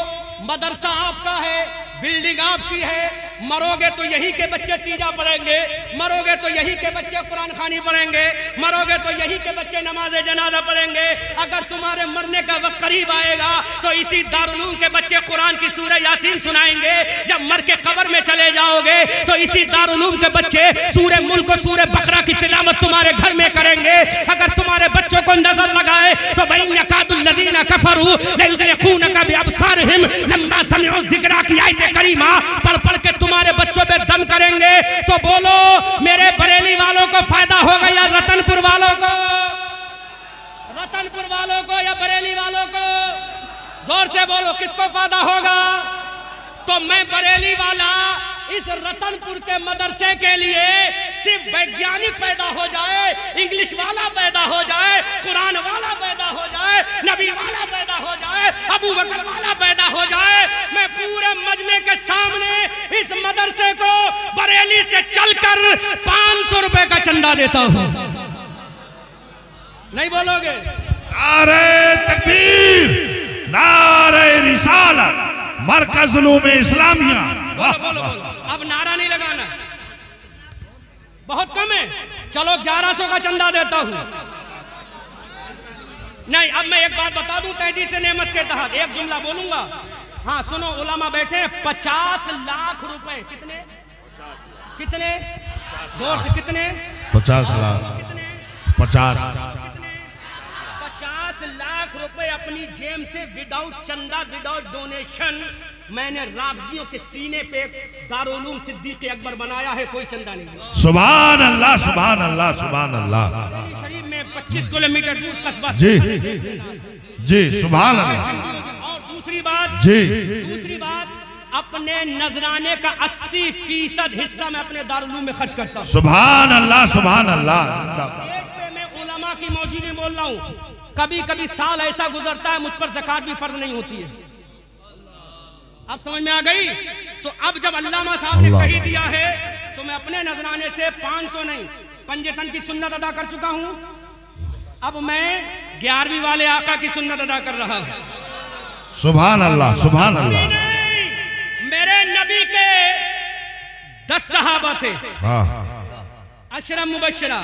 मदरसा आपका है, बिल्डिंग आपकी है, मरोगे तो यही के बच्चे तीजा पढ़ेंगे, मरोगे तो यही के बच्चे कुरान खानी पढ़ेंगे, मरोगे तो यही के बच्चे नमाज जनाजा पढ़ेंगे। अगर तुम्हारे मरने का वक्त करीब आएगा तो इसी दारुल के बच्चे कुरान की सूरह यासीन सुनाएंगे। जब मर के कब्र में चले जाओगे तो इसी दारुल के बच्चे सूरह मुल्क और सूरह बकरा की तिलावत तुम्हारे घर में करेंगे। अगर तुम्हारे बच्चों को नजर लगाए तो वइन्नकादुल्लज़ीना कफरू लयुज़लिकूनका बिअबसारिहिम लम्मा समिअू ज़िक्रा की आयत करीमा पढ़ पढ़ के तुम्हारे बच्चों पे दम करेंगे। तो बोलो मेरे बरेली वालों को फायदा होगा या रतनपुर वालों को? रतनपुर वालों को या बरेली वालों को? जोर से बोलो किसको फायदा होगा? तो मैं बरेली वाला इस रतनपुर के मदरसे के लिए सिर्फ वैज्ञानिक पैदा हो जाए, इंग्लिश वाला पैदा हो जाए, कुरान वाला पैदा हो जाए, नबी वाला पैदा हो जाए, अबू बकर वाला पैदा हो जाए, मैं पूरे मजमे के सामने इस मदरसे को बरेली से चलकर 500 रुपए का चंदा देता हूं। नहीं बोलोगे? नारे तकबीर, नारे रिसालत, मरकज़ उलूम इस्लामिया। बोलो बोलो बोलो, अब नारा नहीं लगाना, बहुत कम है। चलो 1100 का चंदा देता हूं। नहीं, अब मैं एक बात बता दूं तहजीद से नेमत के तहत एक जुमला बोलूंगा। हाँ सुनो, उलमा बैठे 50 लाख रुपए। कितने कितने? जोर से कितने? 50 लाख। कितने? 50 लाख रुपए अपनी जेब से विदाउट चंदा, विदाउट डोनेशन मैंने राबजियों के सीने पे दारुल उलूम सिद्दीक़ अकबर बनाया है। कोई चंदा नहीं। सुभान अल्लाह, सुभान अल्लाह, सुभान अल्लाह। शरीफ में 25 किलोमीटर दूर कस्बा। जी जी, सुभान अल्लाह। और दूसरी बात जी, दूसरी बात, अपने नजराने का 80% हिस्सा मैं अपने दारुल उलूम में खर्च करता हूँ। सुभान अल्लाह, सुभान अल्लाह। एक पे मैं उलमा की मौजूदगी में बोल रहा हूँ। कभी कभी साल ऐसा गुजरता है मुझ पर ज़कात भी फर्ज नहीं होती है। अब समझ में आ गई? तो अब जब अल्लामा साहब ने कही दिया है तो मैं अपने नजराने से 500 नहीं, पंजतन की सुन्नत अदा कर चुका हूं। अब मैं 11वीं वाले आका की सुन्नत अदा कर रहा हूं। सुभान अल्लाह, सुभान अल्लाह। मेरे नबी के 10 सहाबा थे, हाँ, अशरा मुबशरा,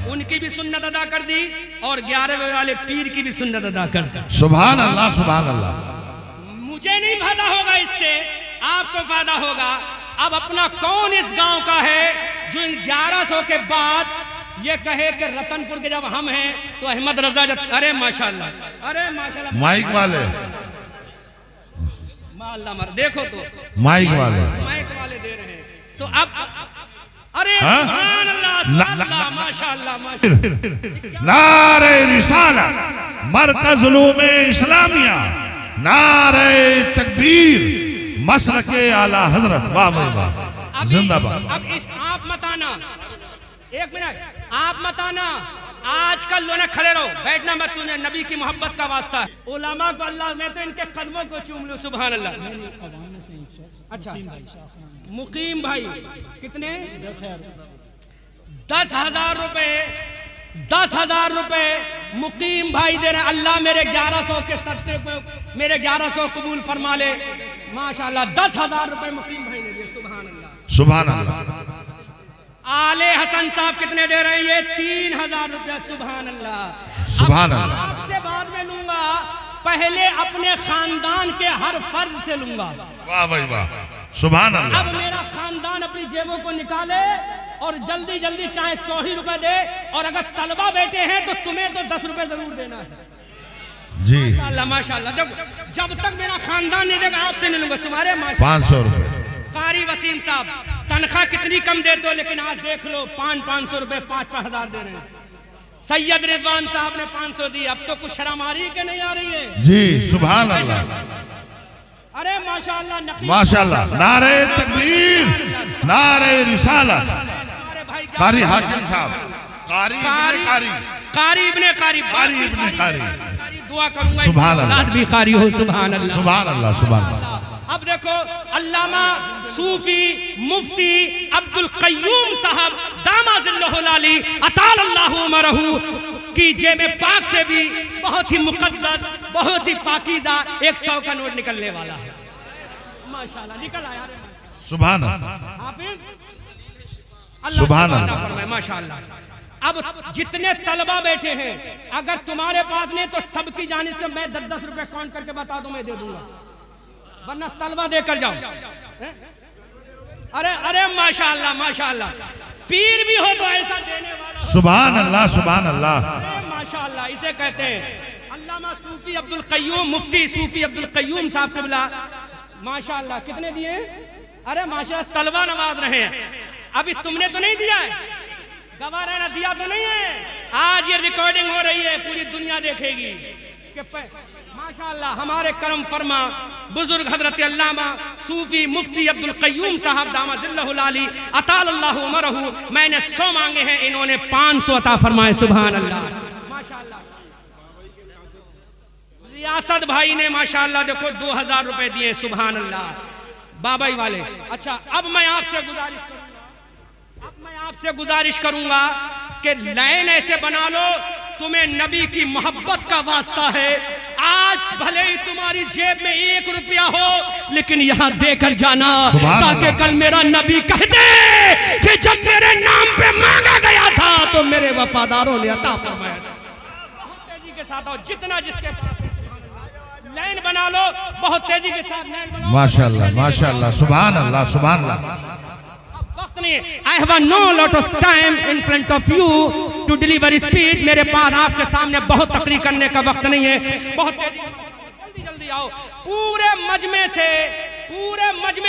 उनकी भी सुन्नत अदा कर दी और 11वें वाले पीर की भी सुन्नत अदा कर दी। सुभान अल्लाह, सुभान अल्लाह। मुझे नहीं फायदा होगा इससे, आपको फायदा होगा। अब अपना कौन इस गांव का है जो इन 1100 के बाद ये कहे कि रतनपुर के जब हम हैं तो अहमद रजा अरे माशाल्लाह, अरे माशाल्लाह, माइक वाले, माल्ला देखो तो माइक वाले, माइक वाले दे रहे हैं। तो अब अरे सुभान अल्लाह, माशाल्लाह, माशाल्लाह। नारे रिसालत, मरकज़ उलूम इस्लामिया, नारे तकबीर, मसलके आला हजरत। वाह भाई वाह, जिंदाबाद। अब इस आप मत आना, एक मिनट आप मत आना, आजकल लोग खड़े रहो, बैठना मत, तुझे नबी की मोहब्बत का वास्ता है। उलमा को अल्लाह, मैं तो इनके कदमों को चूम लूं। सुभान अल्लाह। अच्छा, मुकीम भाई कितने? 10,000 रुपए, 10,000 रुपए मुकीम भाई दे रहे। अल्लाह मेरे 1100 के सदक़े को मेरे 1100 कबूल फरमा ले। माशाल्लाह 10,000 रुपए मुकीम भाई ने दिए। सुभान अल्लाह, सुभान अल्लाह। आले हसन साहब कितने दे रहे हैं? ये 3,000 रुपया। सुभान अल्लाह, सुभान अल्लाह। आपसे बाद में लूंगा, पहले अपने खानदान के हर फर्ज से लूंगा। वाह भाई वाह, सुभान अल्लाह। अब मेरा खानदान अपनी जेबों को निकाले और जल्दी जल्दी चाहे 100 ही रुपए दे, और अगर तलबा बैठे हैं तो तुम्हें तो 10 रुपए जरूर देना है। जी, माशाल्लाह, माशाल्लाह। देखो, जब तक मेरा खानदान नहीं देगा आपसे नहीं लूंगा। तुम्हारे 500 रुपए। कारी वसीम साहब, तनख्वाह कितनी कम देते हो, लेकिन आज देख लो 500 रुपए 5,000 दे रहे हैं। सैयद रिजवान साहब ने 500 दी। अब तो कुछ शर्म आ रही है कि नहीं आ रही है? जी, सुभान अल्लाह। अरे माशाल्लाह, माशाल्लाह। नारे तकबीर, नारे रिसालत। कारी हाशिम साहब, कारी इब्ने कारी, दुआ करूंगा सुभान अल्लाह, भी कारी हो। सुभान अल्लाह, सुभान अल्लाह, सुभान अल्लाह। अब देखो, अल्लामा सूफी मुफ्ती अब्दुल क़य्यूम साहब दामाज़िल्लहुल आली अताल अल्लाहु उमरहू की जेब पाक से भी बहुत ही मुक़द्दस, बहुत ही पाकीज़ा 100 का नोट निकलने वाला है। माशाल्लाह, निकल आया। सुभान अल्लाह, हाफिज सुभान अल्लाह अल्लाह। फरमाए माशाअल्लाह। अब जितने तलबा बैठे हैं, अगर तुम्हारे पास नहीं तो सबकी जानिब से मैं 10-10 रुपए काउंट करके बता दूं, मैं दे दूंगा, वरना तलबा देकर जाओ। अरे अरे माशाअल्लाह माशाअल्लाह, पीर भी हो तो ऐसा देने वाला। सुभान अल्लाह, सुभान अल्लाह। माशाअल्लाह, इसे कहते हैं अल्लामा सूफी अब्दुल कय्यूम, मुफ्ती सूफी अब्दुल कय्यूम साहब क़िबला माशाअल्लाह। कितने दिए? अरे माशाअल्लाह, तलबा नवाज रहे हैं। अभी तुमने तो नहीं दिया है, गवाह रहना दिया तो नहीं है। आज ये रिकॉर्डिंग हो रही है, पूरी दुनिया देखेगी कि माशाअल्लाह हमारे करम फरमा बुजुर्ग हजरत अल्लामा सूफी मुफ्ती अब्दुल कय्यूम साहब दामद ज़िल्लहुल आली अतालल्लाहु उमरहु, मैंने 100 मांगे हैं, इन्होंने 500 अता फरमाए। सुभान अल्लाह माशाअल्लाह। रियासत भाई ने माशाअल्लाह देखो 2000 रुपए दिए। सुभान अल्लाह बाबाई वाले। अच्छा, अब मैं आपसे गुजारिश करूंगा कि लाइन ऐसे बना लो, तुम्हें नबी की मोहब्बत का वास्ता है। आज भले ही तुम्हारी जेब में 1 रुपया हो, लेकिन यहाँ देकर जाना, ताकि कल मेरा नबी कह दे कि जब मेरे नाम पे मांगा गया था तो मेरे वफादारों ने अता फरमाया। बहुत तेजी के साथ आओ, जितना जिसके पास लाइन बना लो, बहुत तेजी के साथ लाइन बनाओ। माशाअल्लाह माशाअल्लाह, सुभान अल्लाह, सुभान अल्लाह। वक्त नहीं, I have no lot of time in front of you to deliver speech। मेरे पास आपके सामने बहुत तकरीर करने का वक्त नहीं है। बहुत तेजी जल्दी जल्दी आओ। पूरे मजमे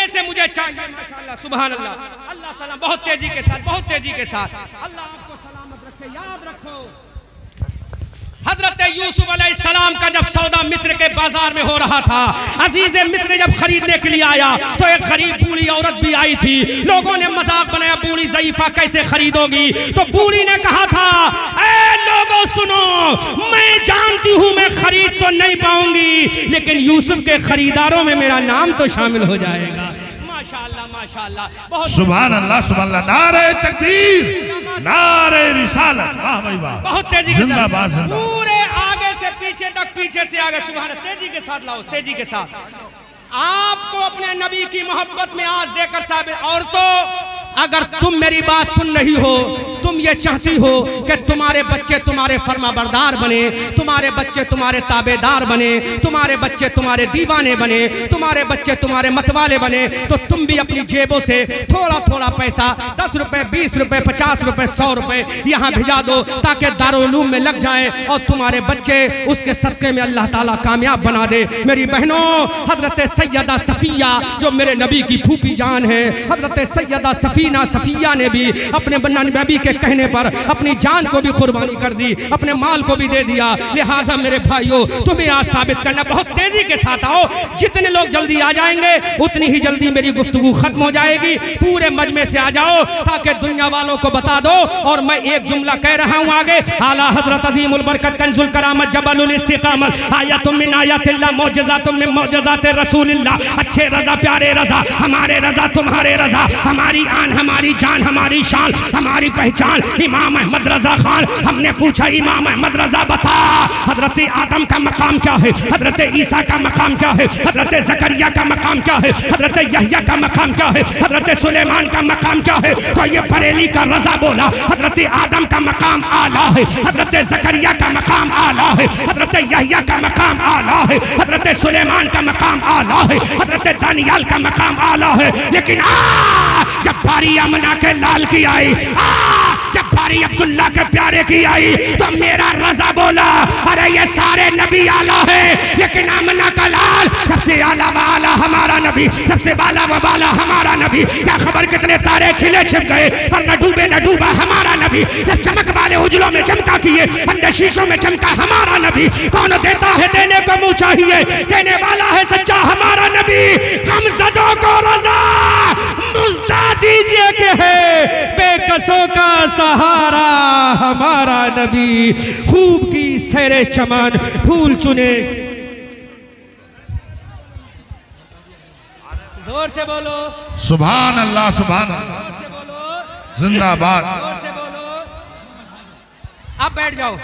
से मुझे चाहिए माशाअल्लाह। सुभान अल्लाह, अल्लाह सलाम। बहुत तेजी के साथ, बहुत तेजी के साथ। अल्लाह आपको सलामत रखे। याद रखो, हजरत यूसुफ अलैहिस्सलाम का जब सौदा मिस्र के बाजार में हो रहा था, अजीज मिस्र जब खरीदने के लिए आया तो एक गरीब बूढ़ी औरत भी आई थी। लोगों ने मजाक बनाया, बूढ़ी ज़ईफा कैसे खरीदोगी? तो बूढ़ी ने कहा था, ए लोगों सुनो, मैं जानती हूं मैं खरीद तो नहीं पाऊंगी, लेकिन यूसुफ के खरीदारों में मेरा नाम तो शामिल हो जाएगा। माशाअल्लाह माशाअल्लाह, बहुत सुभान अल्लाह, सुभान अल्लाह। नारे तकबीर, नारे रिसालत, वाह भाई वाह। बहुत तेजी के जिंदाबाद, साथ, जिंदाबाद। पूरे आगे से पीछे तक, पीछे से आगे। सुभान, तेजी के साथ लाओ, तेजी के साथ। आपको अपने नबी की मोहब्बत में आज देकर साबित। और तो अगर तुम मेरी बात सुन रही हो, तुम ये चाहती हो कि तुम्हारे बच्चे तुम्हारे फर्माबरदार बने, तुम्हारे बच्चे तुम्हारे ताबेदार बने, तुम्हारे बच्चे तुम्हारे दीवाने बने, तुम्हारे बच्चे तुम्हारे मतवाले बने, तो तुम भी अपनी जेबों से थोड़ा थोड़ा पैसा 10 रुपए, 20 रुपए, 50 रुपए, 100 रुपए यहाँ भिजा दो, ताकि दारुल उलूम में लग जाए और तुम्हारे बच्चे उसके सदक़े में अल्लाह ताला कामयाब बना दे। मेरी बहनों, हजरत सैयदा सफिया जो मेरे नबी की फूफी जान है, हजरत सैयदा सफिया ने भी अपने नबी के कहने पर अपनी जान को भी कुर्बानी कर दी, अपने माल को भी दे दिया। लिहाजा मेरे भाइयों, तुम्हें आज साबित करना, बहुत तेजी के साथ आओ। जितने लोग जल्दी आ जाएंगे उतनी ही जल्दी मेरी गुफ्तगू खत्म हो जाएगी। पूरे मजमे से आ जाओ ताकि दुनिया वालों को बता दो। और मैं एक जुमला कह रहा हूँ आगे। आला हजरत अजीमुल बरकत कंजुल करामत जबलुल इस्तिकामत आयतुम मिन आयातिल्लाह मौजज़ातुम मिन मौजज़ाति रसूलिल्लाह। अच्छे रजा, प्यारे रजा, हमारे रजा, तुम्हारे रजा, हमारी आन, हमारी जान, हमारी शान, हमारी पहचान, इमाम अहमद रजा खान। हमने पूछा, इमाम अहमद रजा बता, हजरत आदम का मकाम क्या है, हजरत ईसा का मकाम क्या है, हजरत जकरिया का मकाम क्या है, हजरत यहया का मकाम क्या है, हजरत सुलेमान का मकाम क्या है? तो ये बरेली का रजा बोला, हजरत आदम का मकाम आला है, हजरत जकरिया का मकाम आला है, हजरत यहया का मकाम आला है, हजरत सुलेमान का मकाम आला है, हजरत दानियाल का मकाम आला है। लेकिन जब बारी अमना के लाल की आई, जब बारी अब्दुल्ला के प्यारे की आई, तो मेरा रजा बोला, अरे ये सारे नबी आला है, लेकिन अमना का लाल सबसे आला वाला हमारा नबी, सबसे बाला व बाला हमारा नबी। क्या खबर कितने तारे खिले छिप गए, पर न डूबे न डूबा हमारा नबी। सब चमक वाले उजलों में चमका किए, अंदर शीशों में चमका हमारा नबी। कौन देता है देने को मुँह चाहिए, देने वाला है सच्चा हमारा नबी। हम ज़दों को रजा मुझदा दीजिए के है बेकसों का सहारा हमारा नबी। खूब की सैरे चमन फूल चुने। जोर से बोलो सुभान अल्लाह, सुभान अल्लाह, जोर से बोलो जिंदाबाद। जोर से बोलो। अब बैठ जाओ।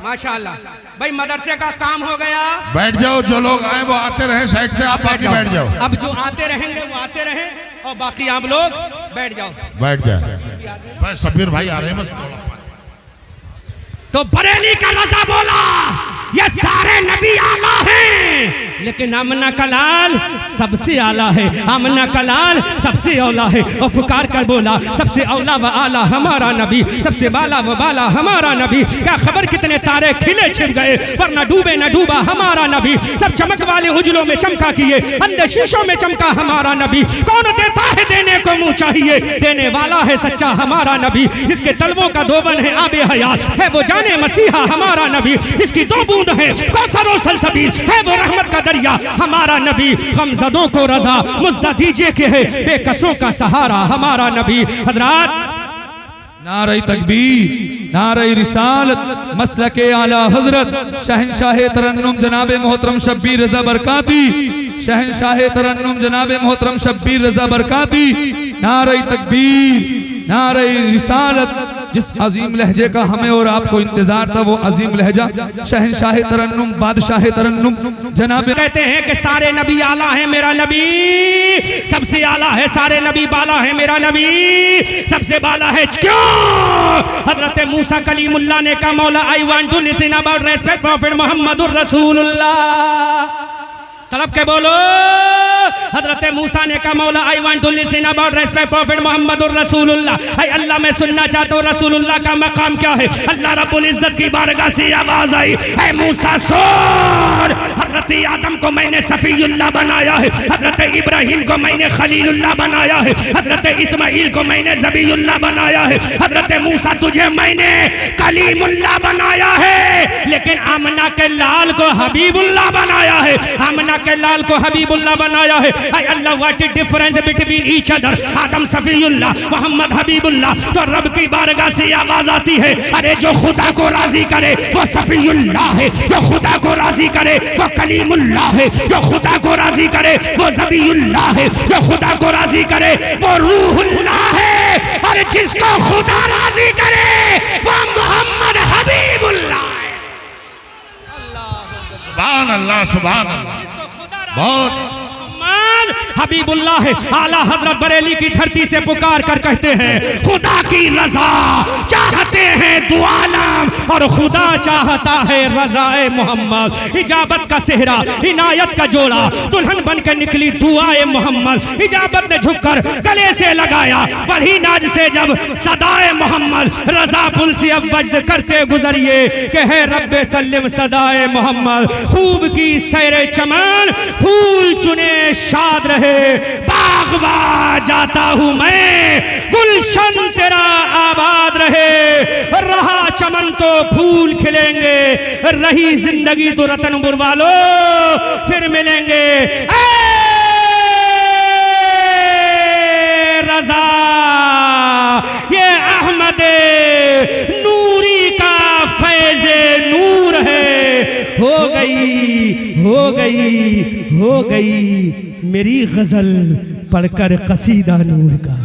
माशाअल्लाह भाई, मदरसे का काम हो गया। बैठ जाओ, जो लोग आए वो आते रहे साइड से, आप बाकी बैठ जाओ। अब जो आते रहेंगे वो आते रहें। और बाकी आप लोग बैठ जाओ। बैठ जाए बस, शब्बीर भाई आ रहे हैं बस थोड़ा। तो बरेली का रजा बोला ये सारे नबी आला हैं, लेकिन आमना का लाल सबसे आला है, आमना का लाल सबसे औला है। और पुकार कर बोला सबसे औला व आला हमारा नबी, सबसे बाला व बाला हमारा नबी। क्या खबर कितने तारे खिले छिप गए, वरना डूबे न डूबा हमारा नबी। सब चमक वाले उजलों में चमका किए, अंधे शीशों में चमका हमारा नबी। कौन देता है देने को मुंह चाहिए, देने वाला है सच्चा हमारा नबी। जिसके तलवों का दोबन है आबे हयात, है वो जाने मसीहा हमारा नबी। जिसकी दो बूंद है कौसर और सलसबील, है वो रहमत का दरिया हमारा नबी। गमज़दों को रजा मुज़्दा दीजिए के है बेकसों का सहारा हमारा नबी। हज़रात नारे तकबीर, नारे रिसालत, मसलके आला हजरत शहंशाह तरन्नुम जनाबे मोहतरम शब्बीर रजा बरकाती, शहंशाह तरन्नुम जनाबे मोहतरम शब्बीर रजा बरकाती। नारे तकबीर, नारे रिसालत। जिस अजीम लहजे का हमें और आपको इंतजार था वो अजीम लहजा शहंशाह तरन्नुम, बादशाह तरन्नुम जनाब। कहते हैं कि सारे नबी आला है, मेरा नबी सबसे आला है। सारे नबी बाला है, मेरा नबी सबसे बाला है। क्यों? हजरत मूसा कलीमुल्लाह ने कहा मौला I want to listen about respect prophet मोहम्मदुर रसूलुल्लाह। तलब के बोलो। हजरत मूसा ने कहा मौला I want to listen about respect prophet मोहम्मदुर रसूलुल्लाह। ऐ अल्लाह मैं सुनना चाहता हूँ रसूलुल्लाह का मकाम क्या है। अल्लाह रब्बुल इज्जत की बारगाह से आवाज आई, ऐ मूसा सुन, हजरत आदम को मैंने सफीउल्लाह बनाया है, हजरत इब्राहिम को मैंने खलीलुल्लाह बनाया है, हजरत इस्माइल को मैंने ज़बीउल्लाह बनाया है, हजरत मूसा तुझे मैंने कलीमुल्लाह बनाया है, लेकिन आमना के लाल को हबीबुल्लाह बनाया है। आमना के लाल को हबीबुल्लाह बनाया है। ऐ Allah what is difference between each other. Adam सफीउल्लाह, मोहम्मद हबीबुल्लाह। तो रब की बारगाह से आवाज आती है, अरे जो खुदा को राजी करे वो सफीउल्लाह है, जो खुदा को राजी करे वो कलीमुल्लाह है, जो खुदा को राजी करे वो ज़बीउल्लाह है, जो खुदा को राजी करे वो रूहुल्लाह है। अरे जिसको खुदा राजी करे वो मोहम्मद हबीबुल्लाह है। सुभान अल्लाह, सुभान अल्लाह। बहुत हबीबुल्लाह है। आला हजरत बरेली की धरती से पुकार कर कहते हैं खुदा की रजा चाहते हैं दो आलम, और खुदा चाहता है रजाए मोहम्मद। इजाबत का सेहरा, इनायत का जोड़ा, दुल्हन बन के निकली दुआए मोहम्मद। इजाबत ने झुककर गले से लगाया, बड़ी नाज से जब सदाए मोहम्मद। रजा पुल से अब वज्द करते गुजरिए कि है रब्बे सल्लिम सदाए मोहम्मद। खूब की सैरे चमन, फूल चुने शाद रहे, बागवा जाता हूं मैं, गुलशन तेरा आबाद रहे। रहा चमन तो फूल खिलेंगे, रही जिंदगी तो रतनपुर वालों फिर मिलेंगे। रजा ये अहमदे नूरी का फैज़े नूर है। हो गई, हो गई, हो गई मेरी गजल पढ़कर कसीदा नूर का।